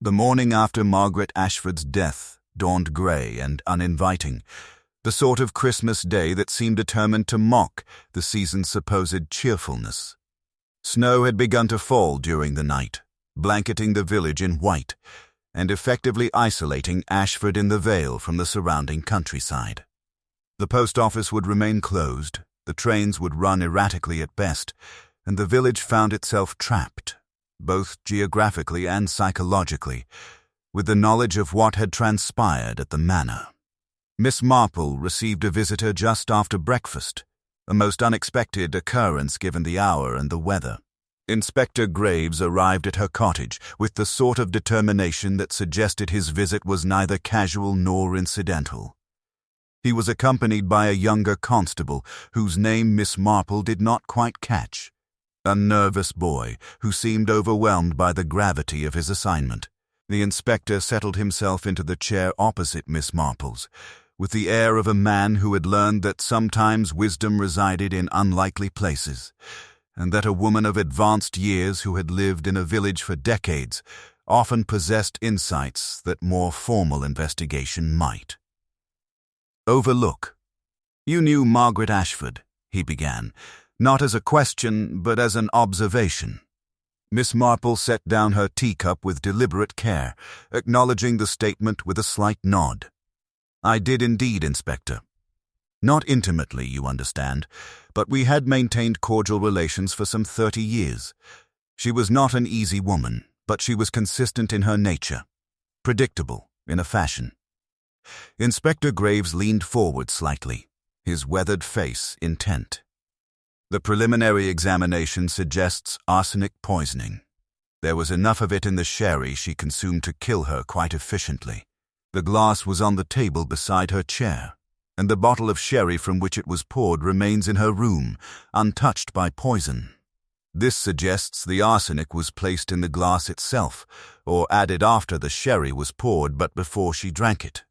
The morning after Margaret Ashford's death dawned grey and uninviting, the sort of Christmas day that seemed determined to mock the season's supposed cheerfulness. Snow had begun to fall during the night, blanketing the village in white, and effectively isolating Ashford in the Vale from the surrounding countryside. The post office would remain closed, the trains would run erratically at best, and the village found itself trapped, both geographically and psychologically, with the knowledge of what had transpired at the manor. Miss Marple received a visitor just after breakfast, a most unexpected occurrence given the hour and the weather. Inspector Graves arrived at her cottage with the sort of determination that suggested his visit was neither casual nor incidental. He was accompanied by a younger constable whose name Miss Marple did not quite catch, a nervous boy who seemed overwhelmed by the gravity of his assignment. The inspector settled himself into the chair opposite Miss Marple's, with the air of a man who had learned that sometimes wisdom resided in unlikely places, and that a woman of advanced years who had lived in a village for decades often possessed insights that more formal investigation might overlook. "You knew Margaret Ashford," he began, not as a question but as an observation. Miss Marple set down her teacup with deliberate care, acknowledging the statement with a slight nod. "I did indeed, Inspector. Not intimately, you understand, but we had maintained cordial relations for some 30 years. She was not an easy woman, but she was consistent in her nature, predictable in a fashion." Inspector Graves leaned forward slightly, his weathered face intent. "The preliminary examination suggests arsenic poisoning. There was enough of it in the sherry she consumed to kill her quite efficiently. The glass was on the table beside her chair, and the bottle of sherry from which it was poured remains in her room, untouched by poison. This suggests the arsenic was placed in the glass itself, or added after the sherry was poured but before she drank it.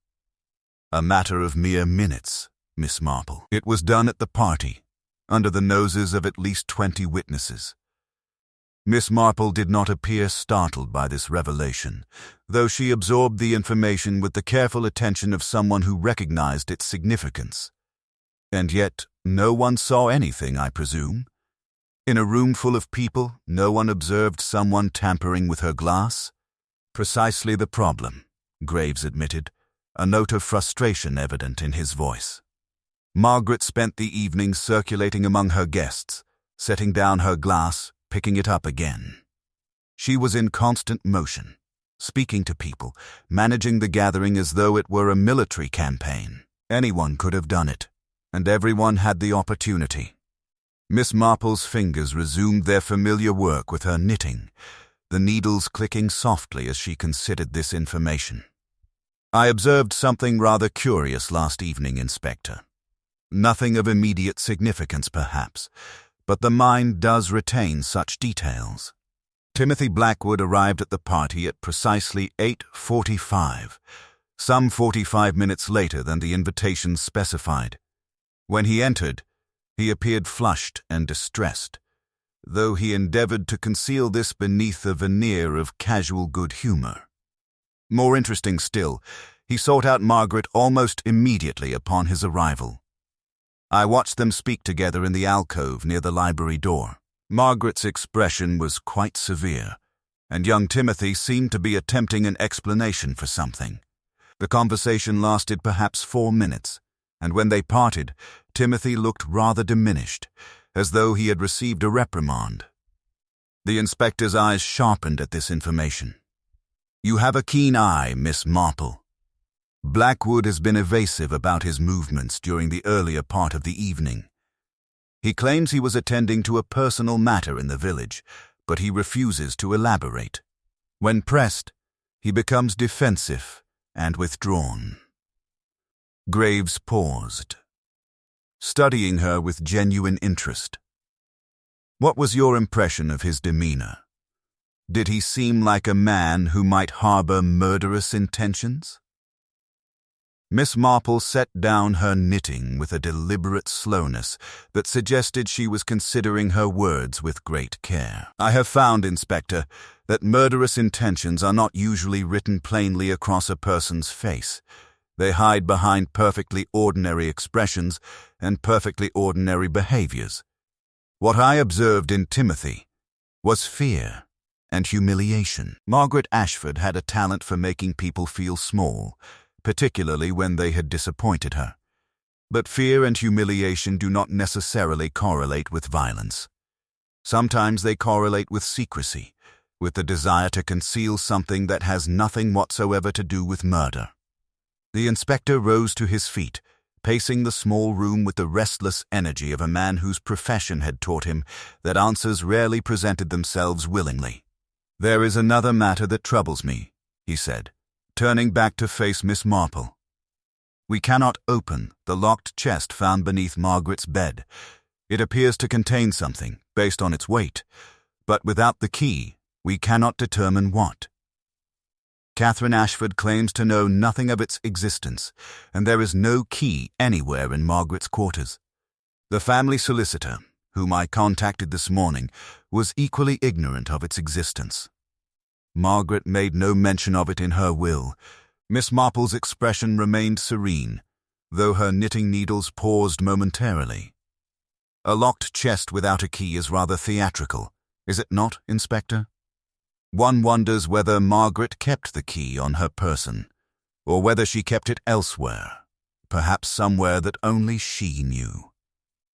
A matter of mere minutes, Miss Marple. It was done at the party, under the noses of at least 20 witnesses." Miss Marple did not appear startled by this revelation, though she absorbed the information with the careful attention of someone who recognized its significance. "And yet, no one saw anything, I presume? In a room full of people, no one observed someone tampering with her glass?" "Precisely the problem," Graves admitted, a note of frustration evident in his voice. "Margaret spent the evening circulating among her guests, setting down her glass, picking it up again. She was in constant motion, speaking to people, managing the gathering as though it were a military campaign. Anyone could have done it, and everyone had the opportunity." Miss Marple's fingers resumed their familiar work with her knitting, the needles clicking softly as she considered this information. "I observed something rather curious last evening, Inspector. Nothing of immediate significance, perhaps, but the mind does retain such details. Timothy Blackwood arrived at the party at precisely 8:45, some 45 minutes later than the invitations specified. When he entered, he appeared flushed and distressed, though he endeavored to conceal this beneath a veneer of casual good humor. More interesting still, he sought out Margaret almost immediately upon his arrival. I watched them speak together in the alcove near the library door. Margaret's expression was quite severe, and young Timothy seemed to be attempting an explanation for something. The conversation lasted perhaps 4 minutes, and when they parted, Timothy looked rather diminished, as though he had received a reprimand. The inspector's eyes sharpened at this information. "You have a keen eye, Miss Marple. Blackwood has been evasive about his movements during the earlier part of the evening. He claims he was attending to a personal matter in the village, but he refuses to elaborate. When pressed, he becomes defensive and withdrawn." Graves paused, studying her with genuine interest. "What was your impression of his demeanor? Did he seem like a man who might harbor murderous intentions?" Miss Marple set down her knitting with a deliberate slowness that suggested she was considering her words with great care. "I have found, Inspector, that murderous intentions are not usually written plainly across a person's face. They hide behind perfectly ordinary expressions and perfectly ordinary behaviors. What I observed in Timothy was fear and humiliation." Margaret Ashford had a talent for making people feel small, particularly when they had disappointed her. But fear and humiliation do not necessarily correlate with violence. Sometimes they correlate with secrecy, with the desire to conceal something that has nothing whatsoever to do with murder. The inspector rose to his feet, pacing the small room with the restless energy of a man whose profession had taught him that answers rarely presented themselves willingly. "There is another matter that troubles me," he said, turning back to face Miss Marple. "We cannot open the locked chest found beneath Margaret's bed. It appears to contain something, based on its weight, but without the key, we cannot determine what. Catherine Ashford claims to know nothing of its existence, and there is no key anywhere in Margaret's quarters. The family solicitor, whom I contacted this morning, was equally ignorant of its existence. Margaret made no mention of it in her will." Miss Marple's expression remained serene, though her knitting needles paused momentarily. "A locked chest without a key is rather theatrical, is it not, Inspector? One wonders whether Margaret kept the key on her person, or whether she kept it elsewhere, perhaps somewhere that only she knew.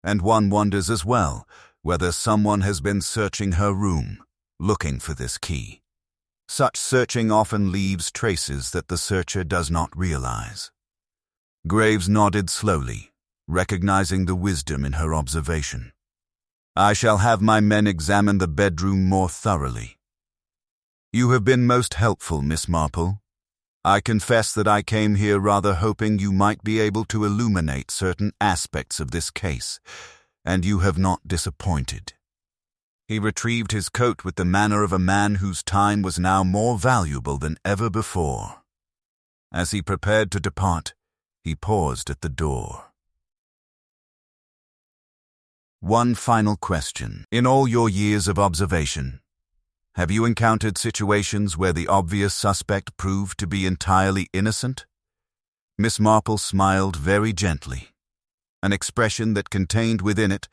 And one wonders as well whether someone has been searching her room, looking for this key. Such searching often leaves traces that the searcher does not realize." Graves nodded slowly, recognizing the wisdom in her observation. "I shall have my men examine the bedroom more thoroughly." "You have been most helpful, Miss Marple. I confess that I came here rather hoping you might be able to illuminate certain aspects of this case, and you have not disappointed." He retrieved his coat with the manner of a man whose time was now more valuable than ever before. As he prepared to depart, he paused at the door. One final question. In all your years of observation, have you encountered situations where the obvious suspect proved to be entirely innocent? Miss Marple smiled very gently, an expression that contained within it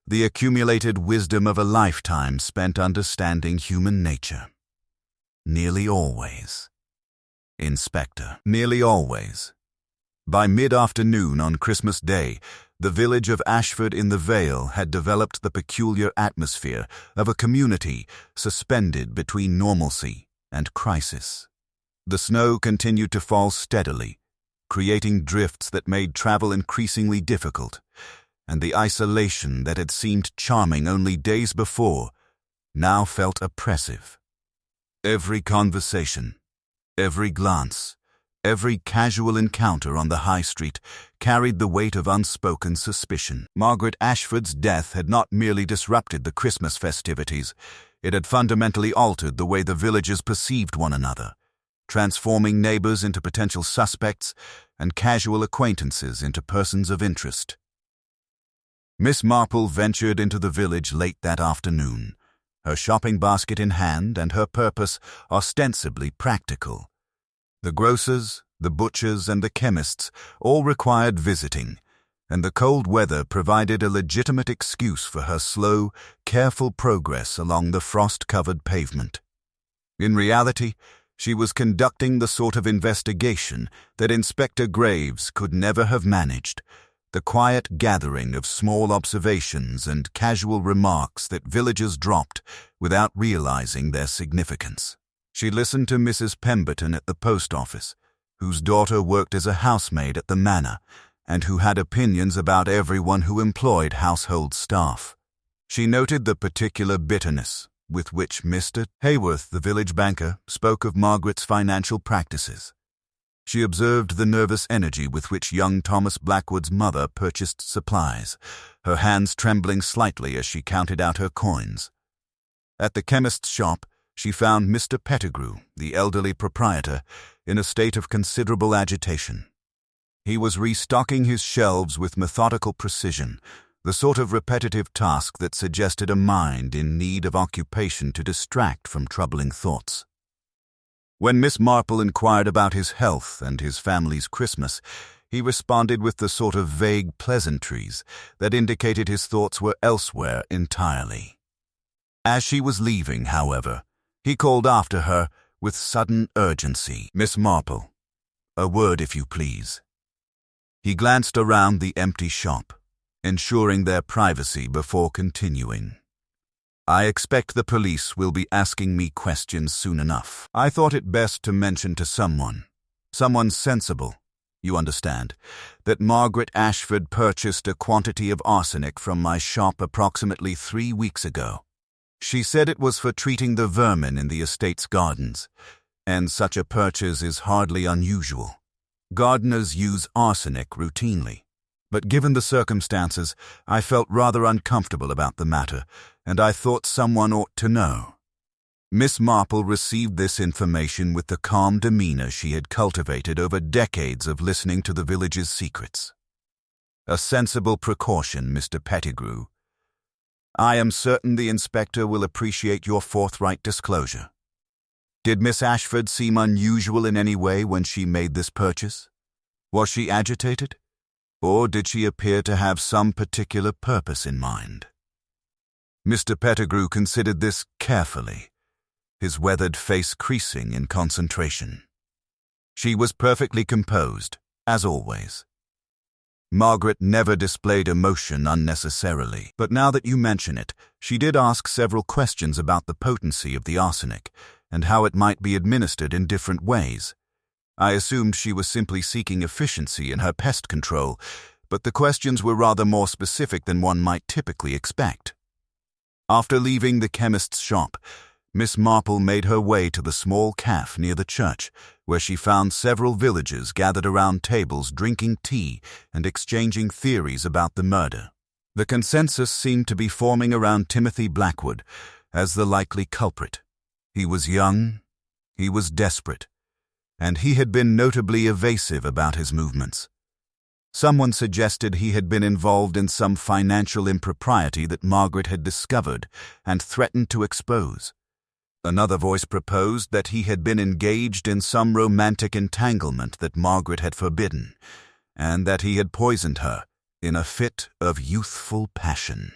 the accumulated wisdom of a lifetime spent understanding human nature. "Nearly always, Inspector, nearly always." By mid-afternoon on Christmas Day, the village of Ashford in the Vale had developed the peculiar atmosphere of a community suspended between normalcy and crisis. The snow continued to fall steadily, creating drifts that made travel increasingly difficult, and the isolation that had seemed charming only days before now felt oppressive. Every conversation, every glance, every casual encounter on the high street carried the weight of unspoken suspicion. Margaret Ashford's death had not merely disrupted the Christmas festivities, it had fundamentally altered the way the villagers perceived one another, transforming neighbors into potential suspects and casual acquaintances into persons of interest. Miss Marple ventured into the village late that afternoon, her shopping basket in hand and her purpose ostensibly practical. The grocers, the butchers, and the chemists all required visiting, and the cold weather provided a legitimate excuse for her slow, careful progress along the frost-covered pavement. In reality, she was conducting the sort of investigation that Inspector Graves could never have managed, the quiet gathering of small observations and casual remarks that villagers dropped without realizing their significance. She listened to Mrs. Pemberton at the post office, whose daughter worked as a housemaid at the manor, and who had opinions about everyone who employed household staff. She noted the particular bitterness with which Mr. Hayworth, the village banker, spoke of Margaret's financial practices. She observed the nervous energy with which young Thomas Blackwood's mother purchased supplies, her hands trembling slightly as she counted out her coins. At the chemist's shop, she found Mr. Pettigrew, the elderly proprietor, in a state of considerable agitation. He was restocking his shelves with methodical precision, the sort of repetitive task that suggested a mind in need of occupation to distract from troubling thoughts. When Miss Marple inquired about his health and his family's Christmas, he responded with the sort of vague pleasantries that indicated his thoughts were elsewhere entirely. As she was leaving, however, he called after her with sudden urgency. "Miss Marple, a word if you please." He glanced around the empty shop, ensuring their privacy before continuing. "I expect the police will be asking me questions soon enough. I thought it best to mention to someone sensible, you understand, that Margaret Ashford purchased a quantity of arsenic from my shop approximately 3 weeks ago. She said it was for treating the vermin in the estate's gardens, and such a purchase is hardly unusual. Gardeners use arsenic routinely. But given the circumstances, I felt rather uncomfortable about the matter, and I thought someone ought to know." Miss Marple received this information with the calm demeanor she had cultivated over decades of listening to the village's secrets. "A sensible precaution, Mr. Pettigrew. I am certain the inspector will appreciate your forthright disclosure. Did Miss Ashford seem unusual in any way when she made this purchase? Was she agitated? Or did she appear to have some particular purpose in mind?" Mr. Pettigrew considered this carefully, his weathered face creasing in concentration. She was perfectly composed, as always. Margaret never displayed emotion unnecessarily, but now that you mention it, she did ask several questions about the potency of the arsenic and how it might be administered in different ways. I assumed she was simply seeking efficiency in her pest control, but the questions were rather more specific than one might typically expect. After leaving the chemist's shop, Miss Marple made her way to the small cafe near the church, where she found several villagers gathered around tables drinking tea and exchanging theories about the murder. The consensus seemed to be forming around Timothy Blackwood as the likely culprit. He was young, he was desperate, and he had been notably evasive about his movements. Someone suggested he had been involved in some financial impropriety that Margaret had discovered and threatened to expose. Another voice proposed that he had been engaged in some romantic entanglement that Margaret had forbidden, and that he had poisoned her in a fit of youthful passion.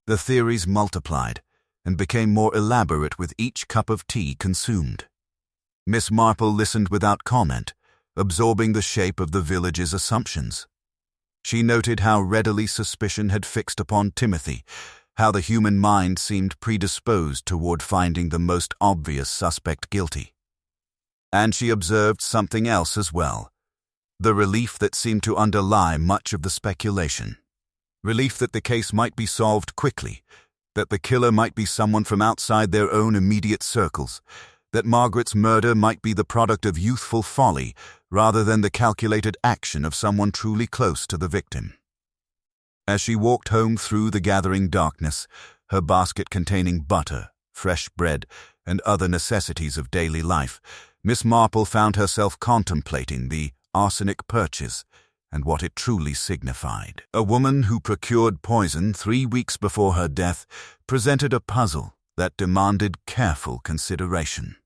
The theories multiplied and became more elaborate with each cup of tea consumed. Miss Marple listened without comment, absorbing the shape of the village's assumptions. She noted how readily suspicion had fixed upon Timothy, how the human mind seemed predisposed toward finding the most obvious suspect guilty. And she observed something else as well, the relief that seemed to underlie much of the speculation. Relief that the case might be solved quickly, that the killer might be someone from outside their own immediate circles, that Margaret's murder might be the product of youthful folly rather than the calculated action of someone truly close to the victim. As she walked home through the gathering darkness, her basket containing butter, fresh bread, and other necessities of daily life, Miss Marple found herself contemplating the arsenic purchase and what it truly signified. A woman who procured poison 3 weeks before her death presented a puzzle that demanded careful consideration.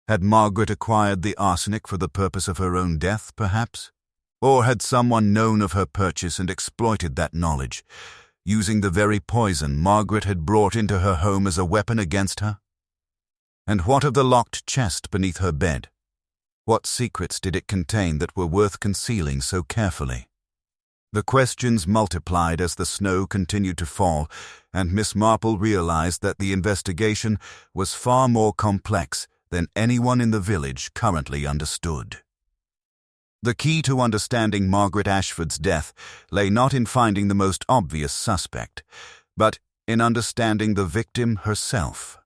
Had Margaret acquired the arsenic for the purpose of her own death, perhaps? Or had someone known of her purchase and exploited that knowledge, using the very poison Margaret had brought into her home as a weapon against her? And what of the locked chest beneath her bed? What secrets did it contain that were worth concealing so carefully? The questions multiplied as the snow continued to fall, and Miss Marple realized that the investigation was far more complex than anyone in the village currently understood. The key to understanding Margaret Ashford's death lay not in finding the most obvious suspect, but in understanding the victim herself,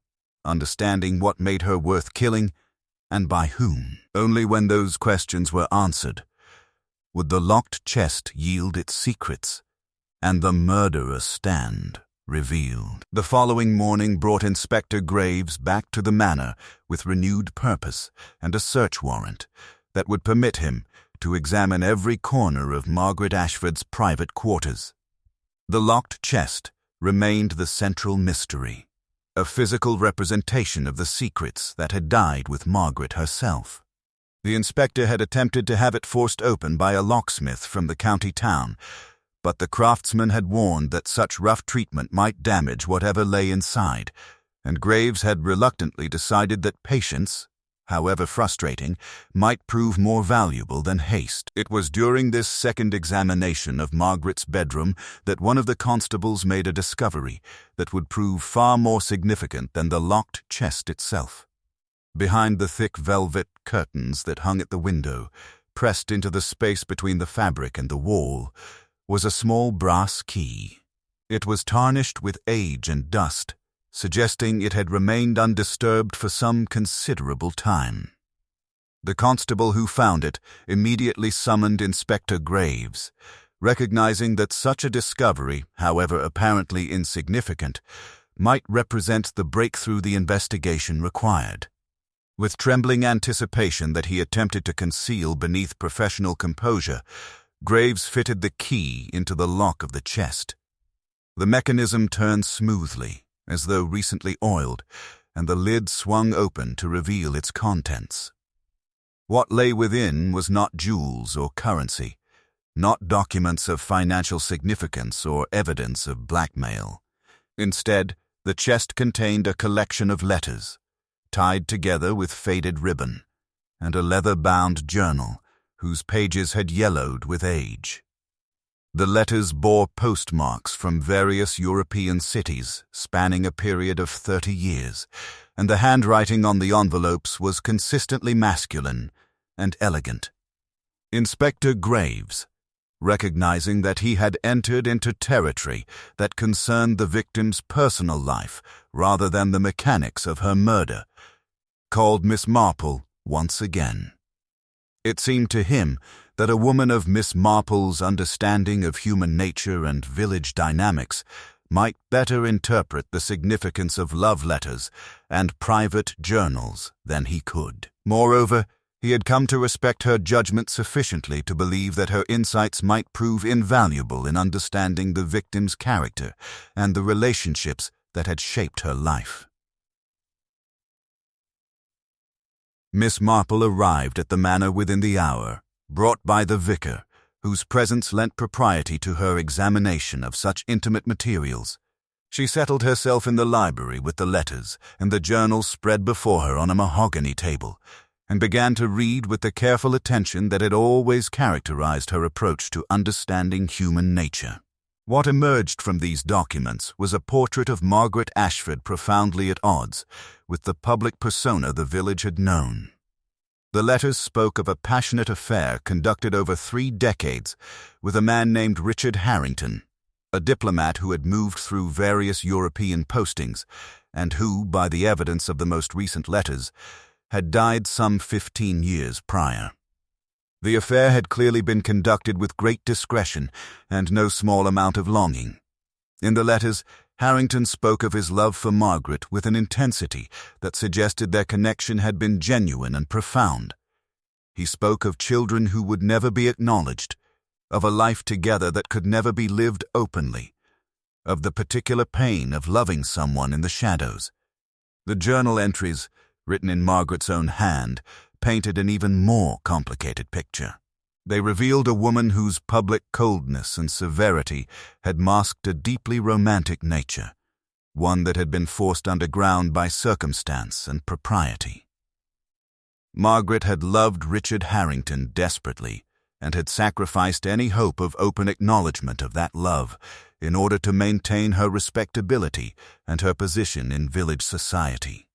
understanding what made her worth killing and by whom. Only when those questions were answered would the locked chest yield its secrets and the murderer stand revealed. The following morning brought Inspector Graves back to the manor with renewed purpose and a search warrant that would permit him to examine every corner of Margaret Ashford's private quarters. The locked chest remained the central mystery, a physical representation of the secrets that had died with Margaret herself. The inspector had attempted to have it forced open by a locksmith from the county town, but the craftsman had warned that such rough treatment might damage whatever lay inside, and Graves had reluctantly decided that patience, however frustrating, might prove more valuable than haste. It was during this second examination of Margaret's bedroom that one of the constables made a discovery that would prove far more significant than the locked chest itself. Behind the thick velvet curtains that hung at the window, pressed into the space between the fabric and the wall, was a small brass key. It was tarnished with age and dust, suggesting it had remained undisturbed for some considerable time. The constable who found it immediately summoned Inspector Graves, recognizing that such a discovery, however apparently insignificant, might represent the breakthrough the investigation required. With trembling anticipation that he attempted to conceal beneath professional composure, Graves fitted the key into the lock of the chest. The mechanism turned smoothly, as though recently oiled, and the lid swung open to reveal its contents. What lay within was not jewels or currency, not documents of financial significance or evidence of blackmail. Instead, the chest contained a collection of letters, tied together with faded ribbon, and a leather-bound journal whose pages had yellowed with age. The letters bore postmarks from various European cities spanning a period of 30 years, and the handwriting on the envelopes was consistently masculine and elegant. Inspector Graves, recognizing that he had entered into territory that concerned the victim's personal life rather than the mechanics of her murder, called Miss Marple once again. It seemed to him that a woman of Miss Marple's understanding of human nature and village dynamics might better interpret the significance of love letters and private journals than he could. Moreover, he had come to respect her judgment sufficiently to believe that her insights might prove invaluable in understanding the victim's character and the relationships that had shaped her life. Miss Marple arrived at the manor within the hour, brought by the vicar, whose presence lent propriety to her examination of such intimate materials. She settled herself in the library with the letters and the journals spread before her on a mahogany table, and began to read with the careful attention that had always characterized her approach to understanding human nature. What emerged from these documents was a portrait of Margaret Ashford profoundly at odds with the public persona the village had known. The letters spoke of a passionate affair conducted over 3 decades with a man named Richard Harrington, a diplomat who had moved through various European postings and who, by the evidence of the most recent letters, had died some 15 years prior. The affair had clearly been conducted with great discretion and no small amount of longing. In the letters, Harrington spoke of his love for Margaret with an intensity that suggested their connection had been genuine and profound. He spoke of children who would never be acknowledged, of a life together that could never be lived openly, of the particular pain of loving someone in the shadows. The journal entries, written in Margaret's own hand, painted an even more complicated picture. They revealed a woman whose public coldness and severity had masked a deeply romantic nature, one that had been forced underground by circumstance and propriety. Margaret had loved Richard Harrington desperately and had sacrificed any hope of open acknowledgement of that love in order to maintain her respectability and her position in village society.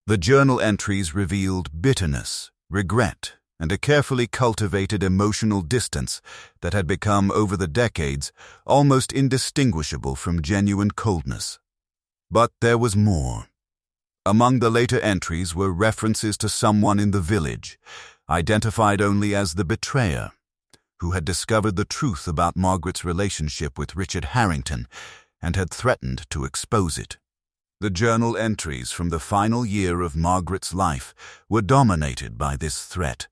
The journal entries revealed bitterness, regret, and a carefully cultivated emotional distance that had become, over the decades, almost indistinguishable from genuine coldness. But there was more. Among the later entries were references to someone in the village, identified only as the betrayer, who had discovered the truth about Margaret's relationship with Richard Harrington and had threatened to expose it. The journal entries from the final year of Margaret's life were dominated by this threat,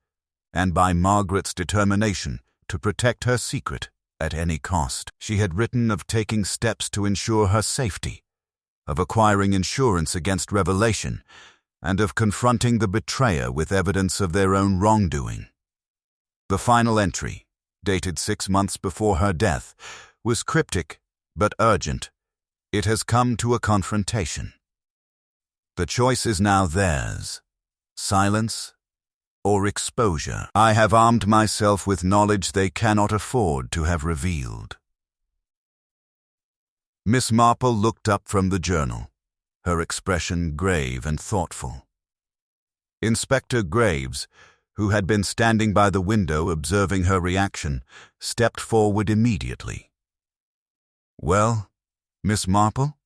and by Margaret's determination to protect her secret at any cost. She had written of taking steps to ensure her safety, of acquiring insurance against revelation, and of confronting the betrayer with evidence of their own wrongdoing. The final entry, dated 6 months before her death, was cryptic but urgent. It has come to a confrontation. The choice is now theirs: silence or exposure. I have armed myself with knowledge they cannot afford to have revealed. Miss Marple looked up from the journal, her expression grave and thoughtful. Inspector Graves, who had been standing by the window observing her reaction, stepped forward immediately. "Well, Miss Marple,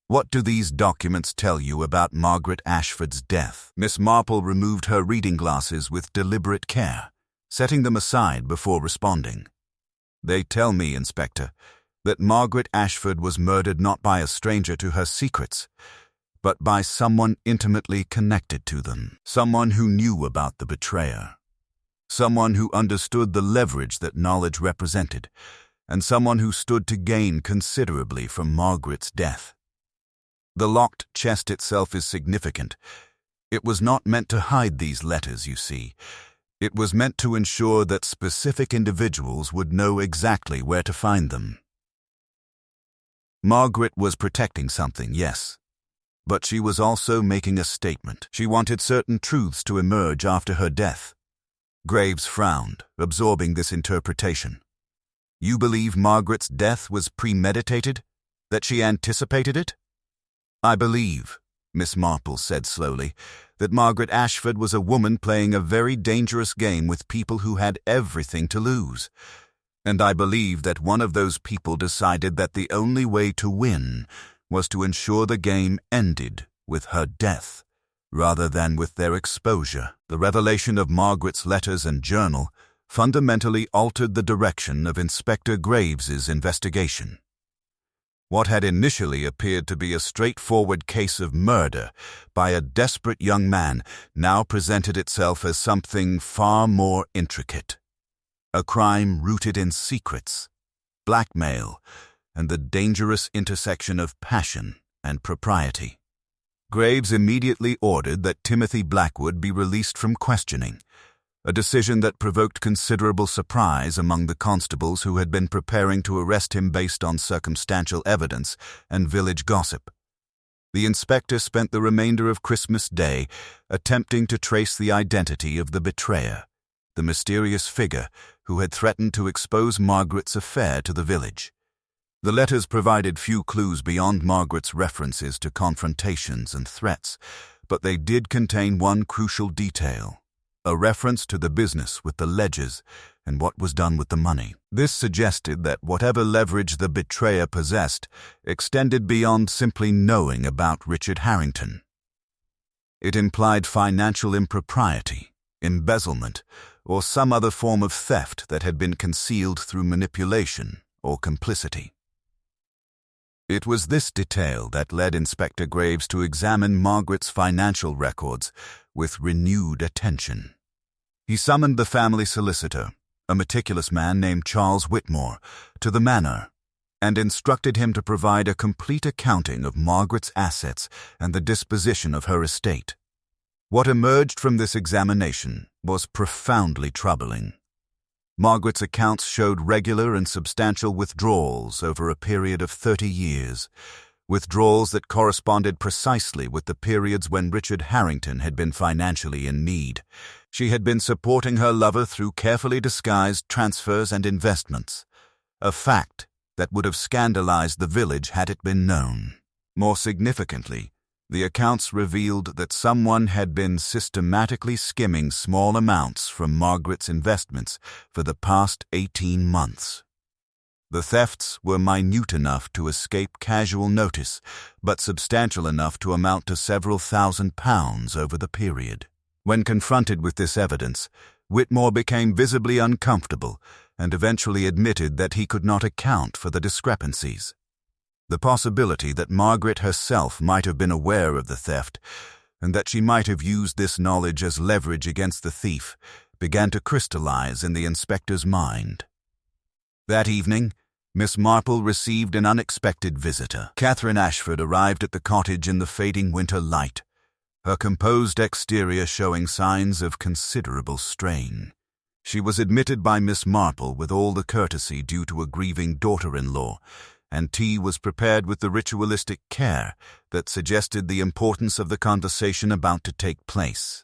what do these documents tell you about Margaret Ashford's death?" Miss Marple removed her reading glasses with deliberate care, setting them aside before responding. "They tell me, Inspector, that Margaret Ashford was murdered not by a stranger to her secrets, but by someone intimately connected to them, someone who knew about the betrayer, someone who understood the leverage that knowledge represented, and someone who stood to gain considerably from Margaret's death. The locked chest itself is significant. It was not meant to hide these letters, you see. It was meant to ensure that specific individuals would know exactly where to find them. Margaret was protecting something, yes, but she was also making a statement. She wanted certain truths to emerge after her death. Graves frowned, absorbing this interpretation. "You believe Margaret's death was premeditated? That she anticipated it?" "I believe," Miss Marple said slowly, "that Margaret Ashford was a woman playing a very dangerous game with people who had everything to lose. And I believe that one of those people decided that the only way to win was to ensure the game ended with her death, rather than with their exposure. The revelation of Margaret's letters and journal fundamentally altered the direction of Inspector Graves's investigation. What had initially appeared to be a straightforward case of murder by a desperate young man now presented itself as something far more intricate. A crime rooted in secrets, blackmail, and the dangerous intersection of passion and propriety. Graves immediately ordered that Timothy Blackwood be released from questioning, a decision that provoked considerable surprise among the constables who had been preparing to arrest him based on circumstantial evidence and village gossip. The inspector spent the remainder of Christmas Day attempting to trace the identity of the betrayer, the mysterious figure who had threatened to expose Margaret's affair to the village. The letters provided few clues beyond Margaret's references to confrontations and threats, but they did contain one crucial detail: a reference to the business with the ledgers and what was done with the money. This suggested that whatever leverage the betrayer possessed extended beyond simply knowing about Richard Harrington. It implied financial impropriety, embezzlement, or some other form of theft that had been concealed through manipulation or complicity. It was this detail that led Inspector Graves to examine Margaret's financial records with renewed attention. He summoned the family solicitor, a meticulous man named Charles Whitmore, to the manor, and instructed him to provide a complete accounting of Margaret's assets and the disposition of her estate. What emerged from this examination was profoundly troubling. Margaret's accounts showed regular and substantial withdrawals over a period of 30 years, withdrawals that corresponded precisely with the periods when Richard Harrington had been financially in need. She had been supporting her lover through carefully disguised transfers and investments, a fact that would have scandalized the village had it been known. More significantly, the accounts revealed that someone had been systematically skimming small amounts from Margaret's investments for the past 18 months. The thefts were minute enough to escape casual notice, but substantial enough to amount to several £1,000s over the period. When confronted with this evidence, Whitmore became visibly uncomfortable and eventually admitted that he could not account for the discrepancies. The possibility that Margaret herself might have been aware of the theft, and that she might have used this knowledge as leverage against the thief, began to crystallize in the inspector's mind. That evening, Miss Marple received an unexpected visitor. Catherine Ashford arrived at the cottage in the fading winter light, her composed exterior showing signs of considerable strain. She was admitted by Miss Marple with all the courtesy due to a grieving daughter-in-law, and tea was prepared with the ritualistic care that suggested the importance of the conversation about to take place.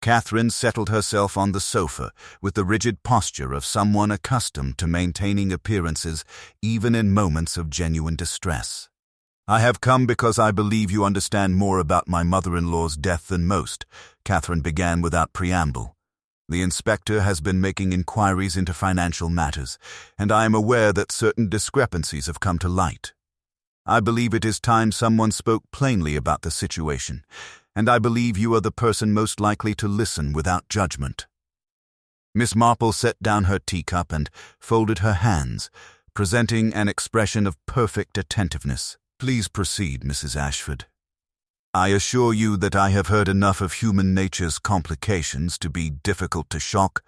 Catherine settled herself on the sofa with the rigid posture of someone accustomed to maintaining appearances even in moments of genuine distress. "I have come because I believe you understand more about my mother-in-law's death than most," Catherine began without preamble. "The inspector has been making inquiries into financial matters, and I am aware that certain discrepancies have come to light. I believe it is time someone spoke plainly about the situation, and I believe you are the person most likely to listen without judgment." Miss Marple set down her teacup and folded her hands, presenting an expression of perfect attentiveness. "Please proceed, Mrs. Ashford. I assure you that I have heard enough of human nature's complications to be difficult to shock."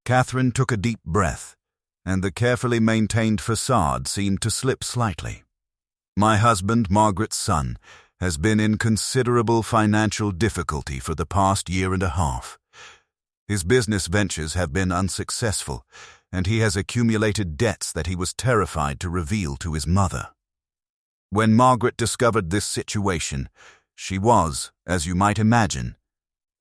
Catherine took a deep breath, and the carefully maintained facade seemed to slip slightly. "My husband, Margaret's son, has been in considerable financial difficulty for the past year and a half. His business ventures have been unsuccessful, and he has accumulated debts that he was terrified to reveal to his mother. When Margaret discovered this situation, she was, as you might imagine,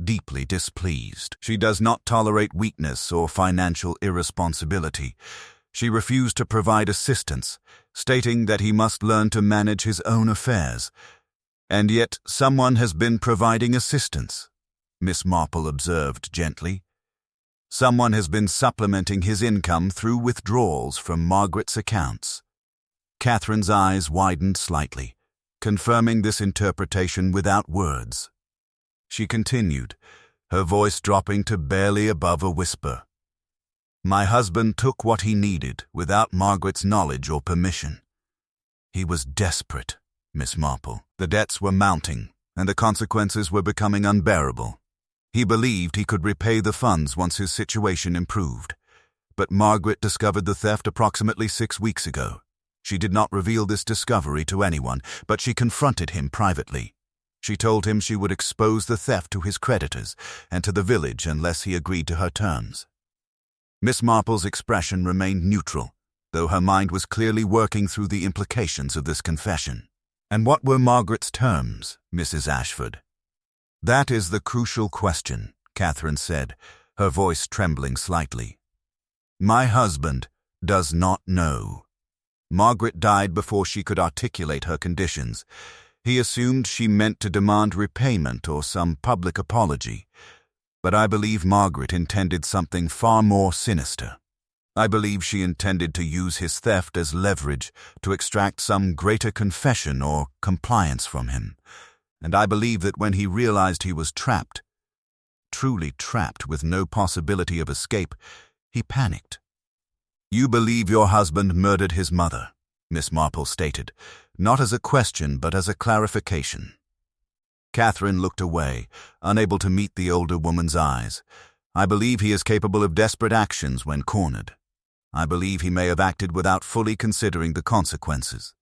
deeply displeased. She does not tolerate weakness or financial irresponsibility. She refused to provide assistance, stating that he must learn to manage his own affairs. And yet someone has been providing assistance," Miss Marple observed gently. "Someone has been supplementing his income through withdrawals from Margaret's accounts." Catherine's eyes widened slightly, confirming this interpretation without words. She continued, her voice dropping to barely above a whisper. "My husband took what he needed without Margaret's knowledge or permission. He was desperate, Miss Marple. The debts were mounting, and the consequences were becoming unbearable. He believed he could repay the funds once his situation improved. But Margaret discovered the theft approximately 6 weeks ago. She did not reveal this discovery to anyone, but she confronted him privately. She told him she would expose the theft to his creditors and to the village unless he agreed to her terms." Miss Marple's expression remained neutral, though her mind was clearly working through the implications of this confession. "And what were Margaret's terms, Mrs. Ashford?" "That is the crucial question," Catherine said, her voice trembling slightly. "My husband does not know. Margaret died before she could articulate her conditions. He assumed she meant to demand repayment or some public apology. But I believe Margaret intended something far more sinister. I believe she intended to use his theft as leverage to extract some greater confession or compliance from him. And I believe that when he realized he was trapped, truly trapped with no possibility of escape, he panicked." "You believe your husband murdered his mother," Miss Marple stated, not as a question but as a clarification. Catherine looked away, unable to meet the older woman's eyes. "I believe he is capable of desperate actions when cornered. I believe he may have acted without fully considering the consequences.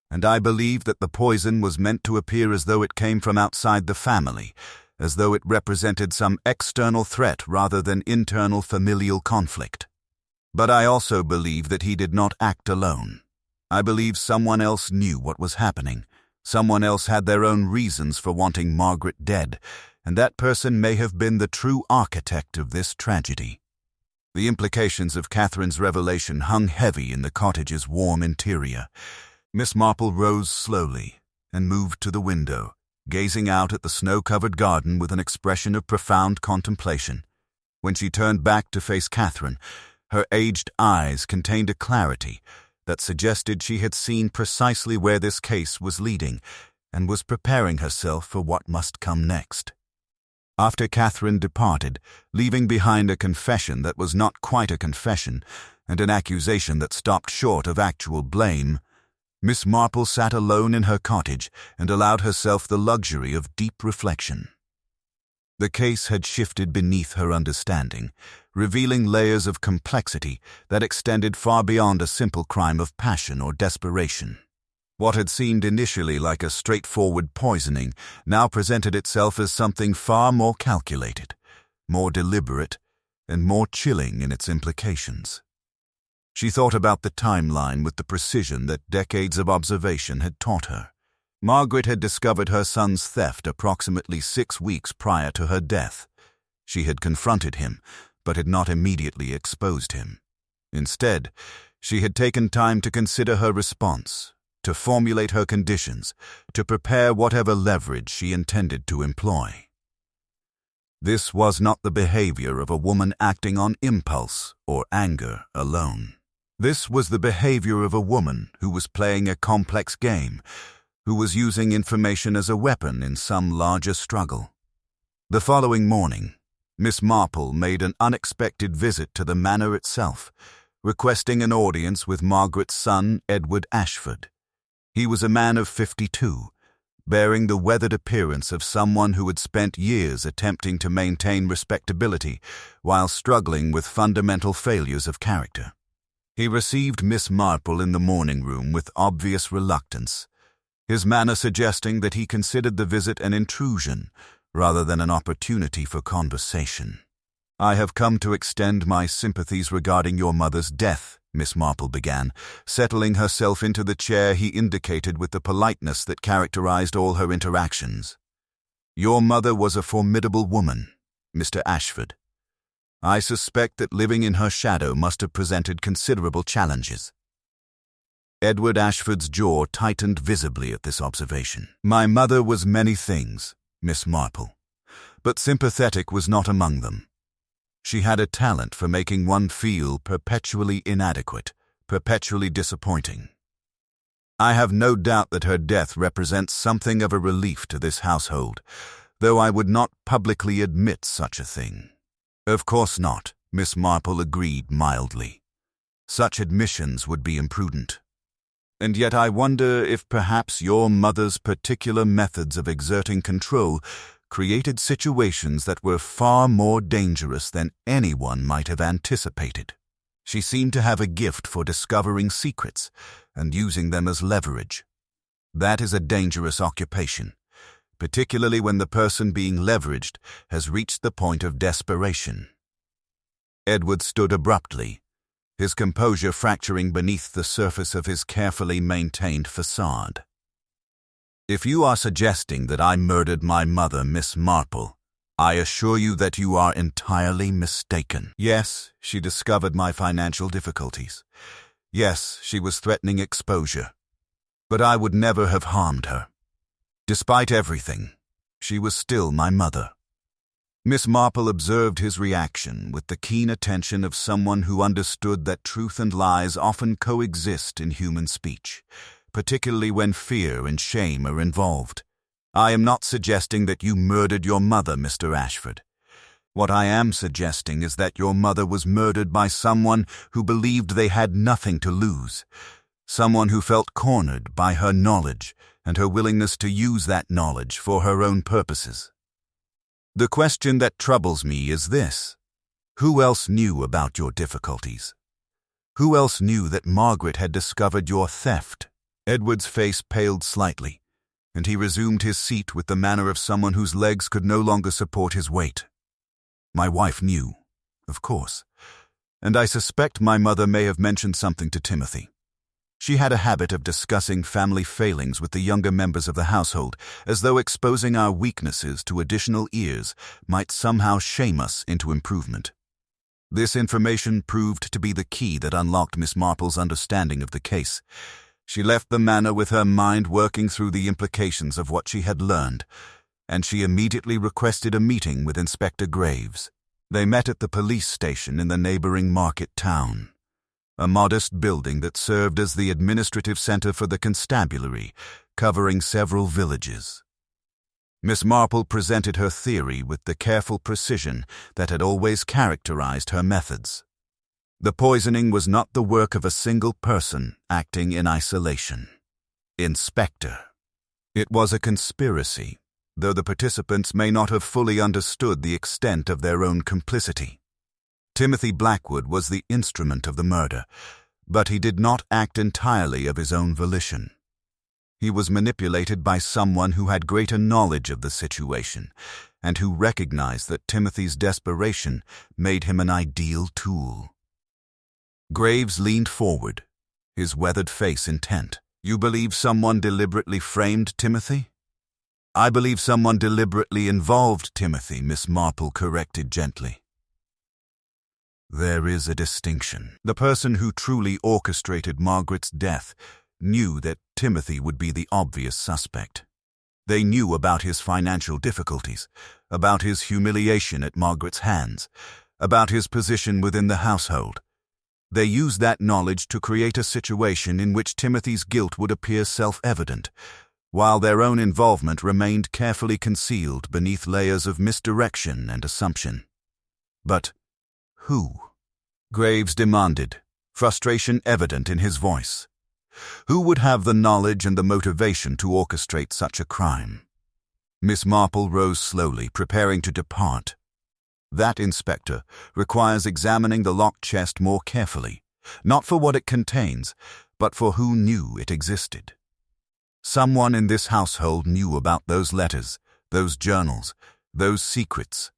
And I believe that the poison was meant to appear as though it came from outside the family, as though it represented some external threat rather than internal familial conflict. But I also believe that he did not act alone. I believe someone else knew what was happening. Someone else had their own reasons for wanting Margaret dead, and that person may have been the true architect of this tragedy." The implications of Catherine's revelation hung heavy in the cottage's warm interior. Miss Marple rose slowly and moved to the window, gazing out at the snow-covered garden with an expression of profound contemplation. When she turned back to face Catherine, her aged eyes contained a clarity that suggested she had seen precisely where this case was leading and was preparing herself for what must come next. After Catherine departed, leaving behind a confession that was not quite a confession and an accusation that stopped short of actual blame, Miss Marple sat alone in her cottage and allowed herself the luxury of deep reflection. The case had shifted beneath her understanding, revealing layers of complexity that extended far beyond a simple crime of passion or desperation. What had seemed initially like a straightforward poisoning now presented itself as something far more calculated, more deliberate, and more chilling in its implications. She thought about the timeline with the precision that decades of observation had taught her. Margaret had discovered her son's theft approximately 6 weeks prior to her death. She had confronted him, but had not immediately exposed him. Instead, she had taken time to consider her response, to formulate her conditions, to prepare whatever leverage she intended to employ. This was not the behavior of a woman acting on impulse or anger alone. This was the behavior of a woman who was playing a complex game, who was using information as a weapon in some larger struggle. The following morning, Miss Marple made an unexpected visit to the manor itself, requesting an audience with Margaret's son, Edward Ashford. He was a man of 52, bearing the weathered appearance of someone who had spent years attempting to maintain respectability while struggling with fundamental failures of character. He received Miss Marple in the morning room with obvious reluctance, his manner suggesting that he considered the visit an intrusion rather than an opportunity for conversation. "I have come to extend my sympathies regarding your mother's death," Miss Marple began, settling herself into the chair he indicated with the politeness that characterized all her interactions. "Your mother was a formidable woman, Mr. Ashford. I suspect that living in her shadow must have presented considerable challenges." Edward Ashford's jaw tightened visibly at this observation. "My mother was many things, Miss Marple, but sympathetic was not among them. She had a talent for making one feel perpetually inadequate, perpetually disappointing. I have no doubt that her death represents something of a relief to this household, though I would not publicly admit such a thing." "Of course not," Miss Marple agreed mildly. "Such admissions would be imprudent. And yet I wonder if perhaps your mother's particular methods of exerting control created situations that were far more dangerous than anyone might have anticipated. She seemed to have a gift for discovering secrets and using them as leverage. That is a dangerous occupation, particularly when the person being leveraged has reached the point of desperation." Edward stood abruptly, his composure fracturing beneath the surface of his carefully maintained facade. "If you are suggesting that I murdered my mother, Miss Marple, I assure you that you are entirely mistaken. Yes, she discovered my financial difficulties. Yes, she was threatening exposure. But I would never have harmed her. Despite everything, she was still my mother." Miss Marple observed his reaction with the keen attention of someone who understood that truth and lies often coexist in human speech, particularly when fear and shame are involved. "I am not suggesting that you murdered your mother, Mr. Ashford. What I am suggesting is that your mother was murdered by someone who believed they had nothing to lose, someone who felt cornered by her knowledge and her willingness to use that knowledge for her own purposes. The question that troubles me is this: who else knew about your difficulties? Who else knew that Margaret had discovered your theft?" Edward's face paled slightly, and he resumed his seat with the manner of someone whose legs could no longer support his weight. "My wife knew, of course, and I suspect my mother may have mentioned something to Timothy. She had a habit of discussing family failings with the younger members of the household, as though exposing our weaknesses to additional ears might somehow shame us into improvement. This information proved to be the key that unlocked Miss Marple's understanding of the case. She left the manor with her mind working through the implications of what she had learned, and she immediately requested a meeting with Inspector Graves. They met at the police station in the neighboring market town, a modest building that served as the administrative center for the constabulary, covering several villages. Miss Marple presented her theory with the careful precision that had always characterized her methods. The poisoning was not the work of a single person acting in isolation. Inspector. It was a conspiracy, though the participants may not have fully understood the extent of their own complicity. Timothy Blackwood was the instrument of the murder, but he did not act entirely of his own volition. He was manipulated by someone who had greater knowledge of the situation and who recognized that Timothy's desperation made him an ideal tool. Graves leaned forward, his weathered face intent. "You believe someone deliberately framed Timothy?" "I believe someone deliberately involved Timothy," Miss Marple corrected gently. "There is a distinction. The person who truly orchestrated Margaret's death knew that Timothy would be the obvious suspect. They knew about his financial difficulties, about his humiliation at Margaret's hands, about his position within the household. They used that knowledge to create a situation in which Timothy's guilt would appear self-evident, while their own involvement remained carefully concealed beneath layers of misdirection and assumption. But who? Graves demanded, frustration evident in his voice. Who would have the knowledge and the motivation to orchestrate such a crime? Miss Marple rose slowly, preparing to depart. "That, Inspector, requires examining the locked chest more carefully, not for what it contains, but for who knew it existed. Someone in this household knew about those letters, those journals, those secrets.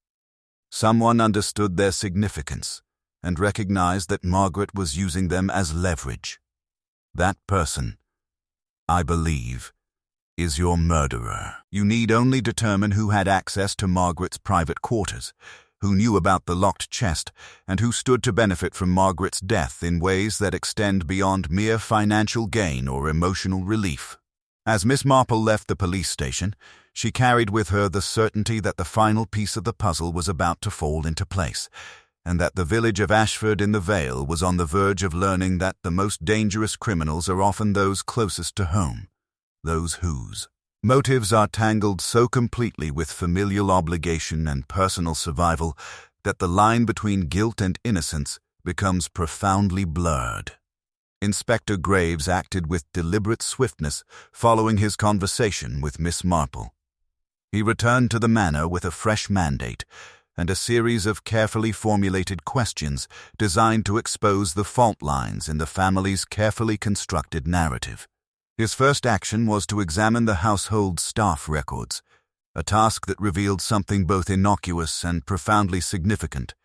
Someone understood their significance and recognized that Margaret was using them as leverage. That person, I believe, is your murderer. You need only determine who had access to Margaret's private quarters, who knew about the locked chest, and who stood to benefit from Margaret's death in ways that extend beyond mere financial gain or emotional relief." As Miss Marple left the police station, she carried with her the certainty that the final piece of the puzzle was about to fall into place, and that the village of Ashford in the Vale was on the verge of learning that the most dangerous criminals are often those closest to home, those whose motives are tangled so completely with familial obligation and personal survival that the line between guilt and innocence becomes profoundly blurred. Inspector Graves acted with deliberate swiftness following his conversation with Miss Marple. He returned to the manor with a fresh mandate and a series of carefully formulated questions designed to expose the fault lines in the family's carefully constructed narrative. His first action was to examine the household staff records, a task that revealed something both innocuous and profoundly significant.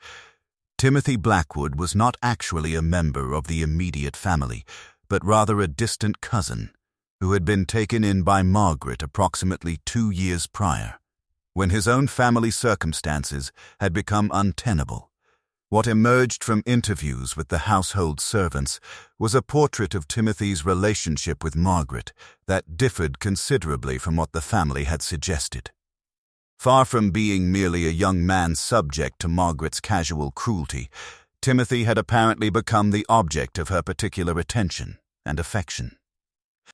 Timothy Blackwood was not actually a member of the immediate family, but rather a distant cousin who had been taken in by Margaret approximately 2 years prior, when his own family circumstances had become untenable. What emerged from interviews with the household servants was a portrait of Timothy's relationship with Margaret that differed considerably from what the family had suggested. Far from being merely a young man subject to Margaret's casual cruelty, Timothy had apparently become the object of her particular attention and affection.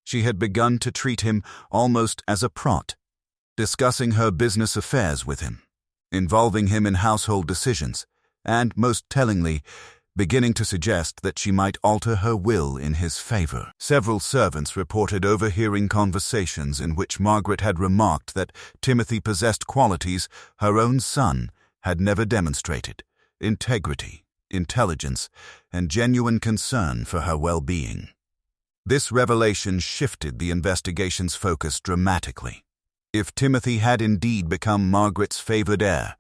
She had begun to treat him almost as a prop, discussing her business affairs with him, involving him in household decisions, and, most tellingly, beginning to suggest that she might alter her will in his favor. Several servants reported overhearing conversations in which Margaret had remarked that Timothy possessed qualities her own son had never demonstrated: integrity, intelligence, and genuine concern for her well-being. This revelation shifted the investigation's focus dramatically. If Timothy had indeed become Margaret's favored heir,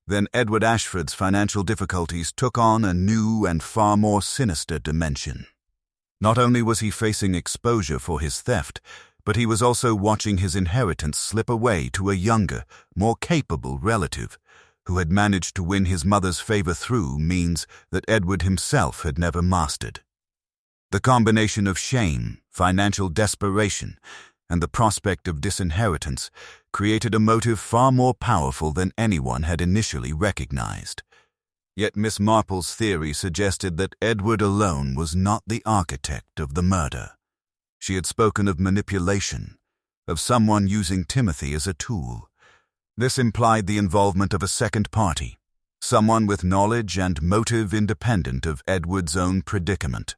then Edward Ashford's financial difficulties took on a new and far more sinister dimension. Not only was he facing exposure for his theft, but he was also watching his inheritance slip away to a younger, more capable relative, who had managed to win his mother's favor through means that Edward himself had never mastered. The combination of shame, financial desperation, and the prospect of disinheritance created a motive far more powerful than anyone had initially recognized. Yet Miss Marple's theory suggested that Edward alone was not the architect of the murder. She had spoken of manipulation, of someone using Timothy as a tool. This implied the involvement of a second party, someone with knowledge and motive independent of Edward's own predicament.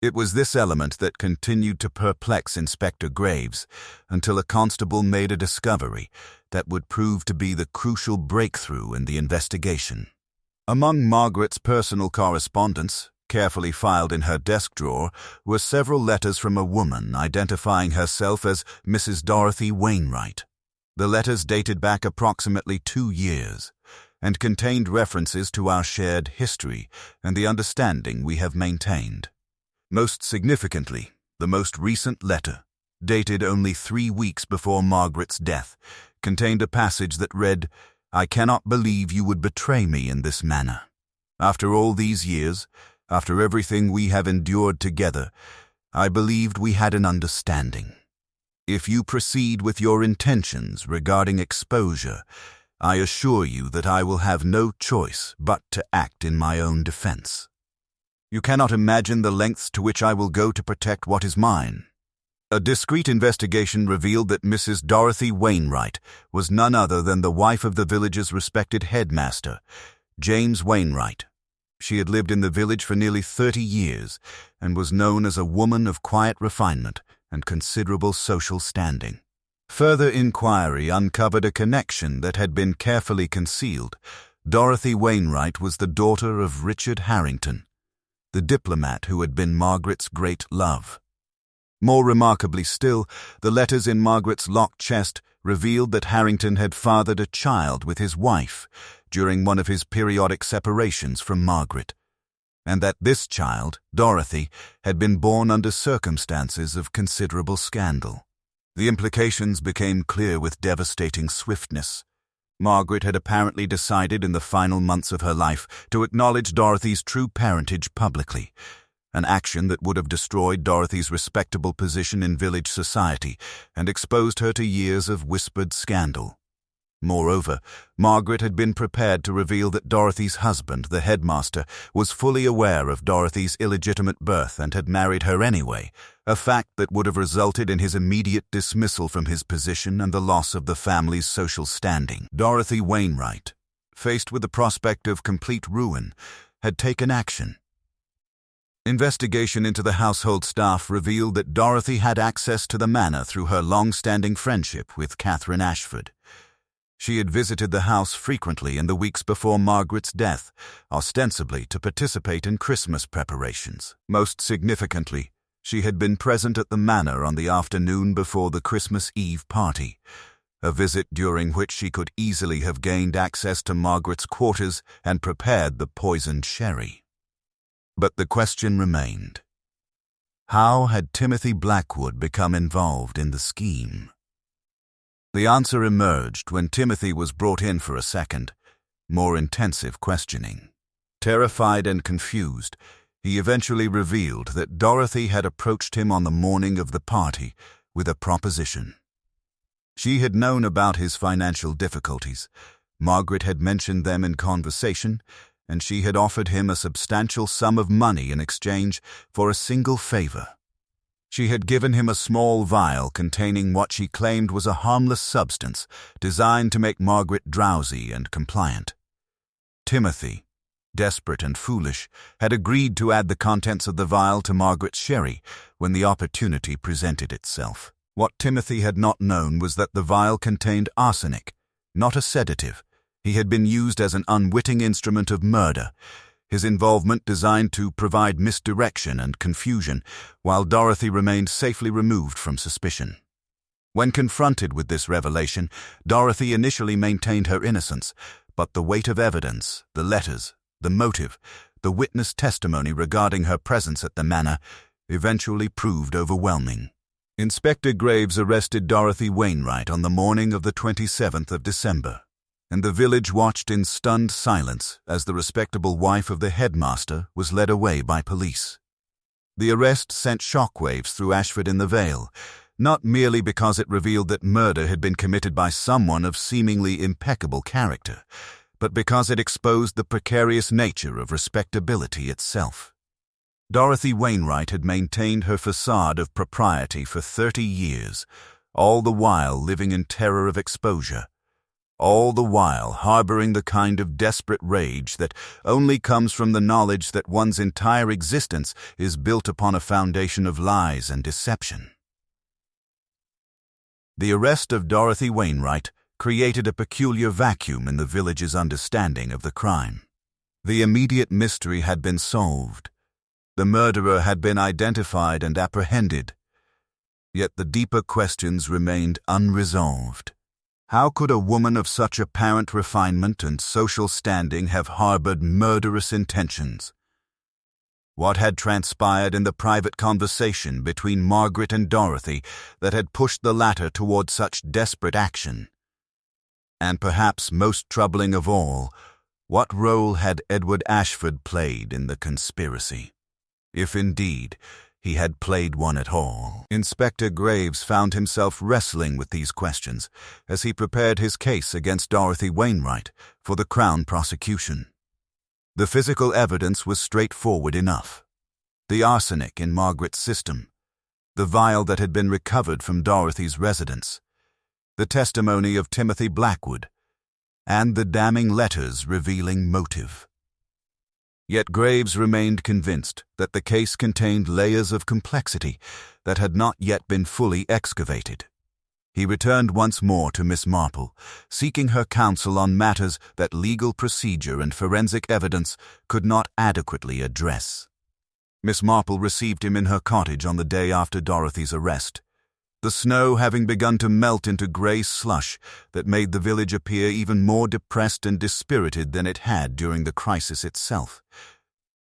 It was this element that continued to perplex Inspector Graves until a constable made a discovery that would prove to be the crucial breakthrough in the investigation. Among Margaret's personal correspondence, carefully filed in her desk drawer, were several letters from a woman identifying herself as Mrs. Dorothy Wainwright. The letters dated back approximately 2 years and contained references to our shared history and the understanding we have maintained. Most significantly, the most recent letter, dated only 3 weeks before Margaret's death, contained a passage that read, "I cannot believe you would betray me in this manner. After all these years, after everything we have endured together, I believed we had an understanding. If you proceed with your intentions regarding exposure, I assure you that I will have no choice but to act in my own defense. You cannot imagine the lengths to which I will go to protect what is mine." A discreet investigation revealed that Mrs. Dorothy Wainwright was none other than the wife of the village's respected headmaster, James Wainwright. She had lived in the village for nearly 30 years and was known as a woman of quiet refinement and considerable social standing. Further inquiry uncovered a connection that had been carefully concealed. Dorothy Wainwright was the daughter of Richard Harrington, the diplomat who had been Margaret's great love. More remarkably still, the letters in Margaret's locked chest revealed that Harrington had fathered a child with his wife during one of his periodic separations from Margaret, and that this child, Dorothy, had been born under circumstances of considerable scandal. The implications became clear with devastating swiftness. Margaret had apparently decided in the final months of her life to acknowledge Dorothy's true parentage publicly, an action that would have destroyed Dorothy's respectable position in village society and exposed her to years of whispered scandal. Moreover, Margaret had been prepared to reveal that Dorothy's husband, the headmaster, was fully aware of Dorothy's illegitimate birth and had married her anyway, a fact that would have resulted in his immediate dismissal from his position and the loss of the family's social standing. Dorothy Wainwright, faced with the prospect of complete ruin, had taken action. Investigation into the household staff revealed that Dorothy had access to the manor through her long-standing friendship with Catherine Ashford. She had visited the house frequently in the weeks before Margaret's death, ostensibly to participate in Christmas preparations. Most significantly, she had been present at the manor on the afternoon before the Christmas Eve party, a visit during which she could easily have gained access to Margaret's quarters and prepared the poisoned sherry. But the question remained: how had Timothy Blackwood become involved in the scheme? The answer emerged when Timothy was brought in for a second, more intensive questioning. Terrified and confused, he eventually revealed that Dorothy had approached him on the morning of the party with a proposition. She had known about his financial difficulties. Margaret had mentioned them in conversation, and she had offered him a substantial sum of money in exchange for a single favor. She had given him a small vial containing what she claimed was a harmless substance designed to make Margaret drowsy and compliant. Timothy, desperate and foolish, had agreed to add the contents of the vial to Margaret's sherry when the opportunity presented itself. What Timothy had not known was that the vial contained arsenic, not a sedative. He had been used as an unwitting instrument of murder, his involvement designed to provide misdirection and confusion, while Dorothy remained safely removed from suspicion. When confronted with this revelation, Dorothy initially maintained her innocence, but the weight of evidence, the letters, the motive, the witness testimony regarding her presence at the manor eventually proved overwhelming. Inspector Graves arrested Dorothy Wainwright on the morning of the 27th of December, and the village watched in stunned silence as the respectable wife of the headmaster was led away by police. The arrest sent shockwaves through Ashford in the Vale, not merely because it revealed that murder had been committed by someone of seemingly impeccable character, but because it exposed the precarious nature of respectability itself. Dorothy Wainwright had maintained her facade of propriety for 30 years, all the while living in terror of exposure. all the while harboring the kind of desperate rage that only comes from the knowledge that one's entire existence is built upon a foundation of lies and deception. The arrest of Dorothy Wainwright created a peculiar vacuum in the village's understanding of the crime. The immediate mystery had been solved. The murderer had been identified and apprehended. Yet the deeper questions remained unresolved. How could a woman of such apparent refinement and social standing have harbored murderous intentions? What had transpired in the private conversation between Margaret and Dorothy that had pushed the latter toward such desperate action? And perhaps most troubling of all, what role had Edward Ashford played in the conspiracy? If indeed he had played one at all. Inspector Graves found himself wrestling with these questions as he prepared his case against Dorothy Wainwright for the Crown prosecution. The physical evidence was straightforward enough. The arsenic in Margaret's system, the vial that had been recovered from Dorothy's residence, the testimony of Timothy Blackwood, and the damning letters revealing motive. Yet Graves remained convinced that the case contained layers of complexity that had not yet been fully excavated. He returned once more to Miss Marple, seeking her counsel on matters that legal procedure and forensic evidence could not adequately address. Miss Marple received him in her cottage on the day after Dorothy's arrest, the snow having begun to melt into grey slush that made the village appear even more depressed and dispirited than it had during the crisis itself.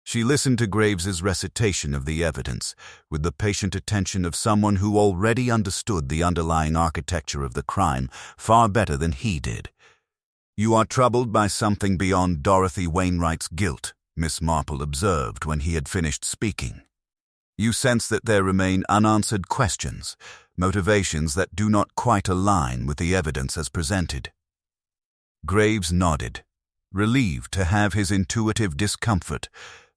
She listened to Graves's recitation of the evidence with the patient attention of someone who already understood the underlying architecture of the crime far better than he did. "You are troubled by something beyond Dorothy Wainwright's guilt," Miss Marple observed when he had finished speaking. "You sense that there remain unanswered questions, motivations that do not quite align with the evidence as presented." Graves nodded, relieved to have his intuitive discomfort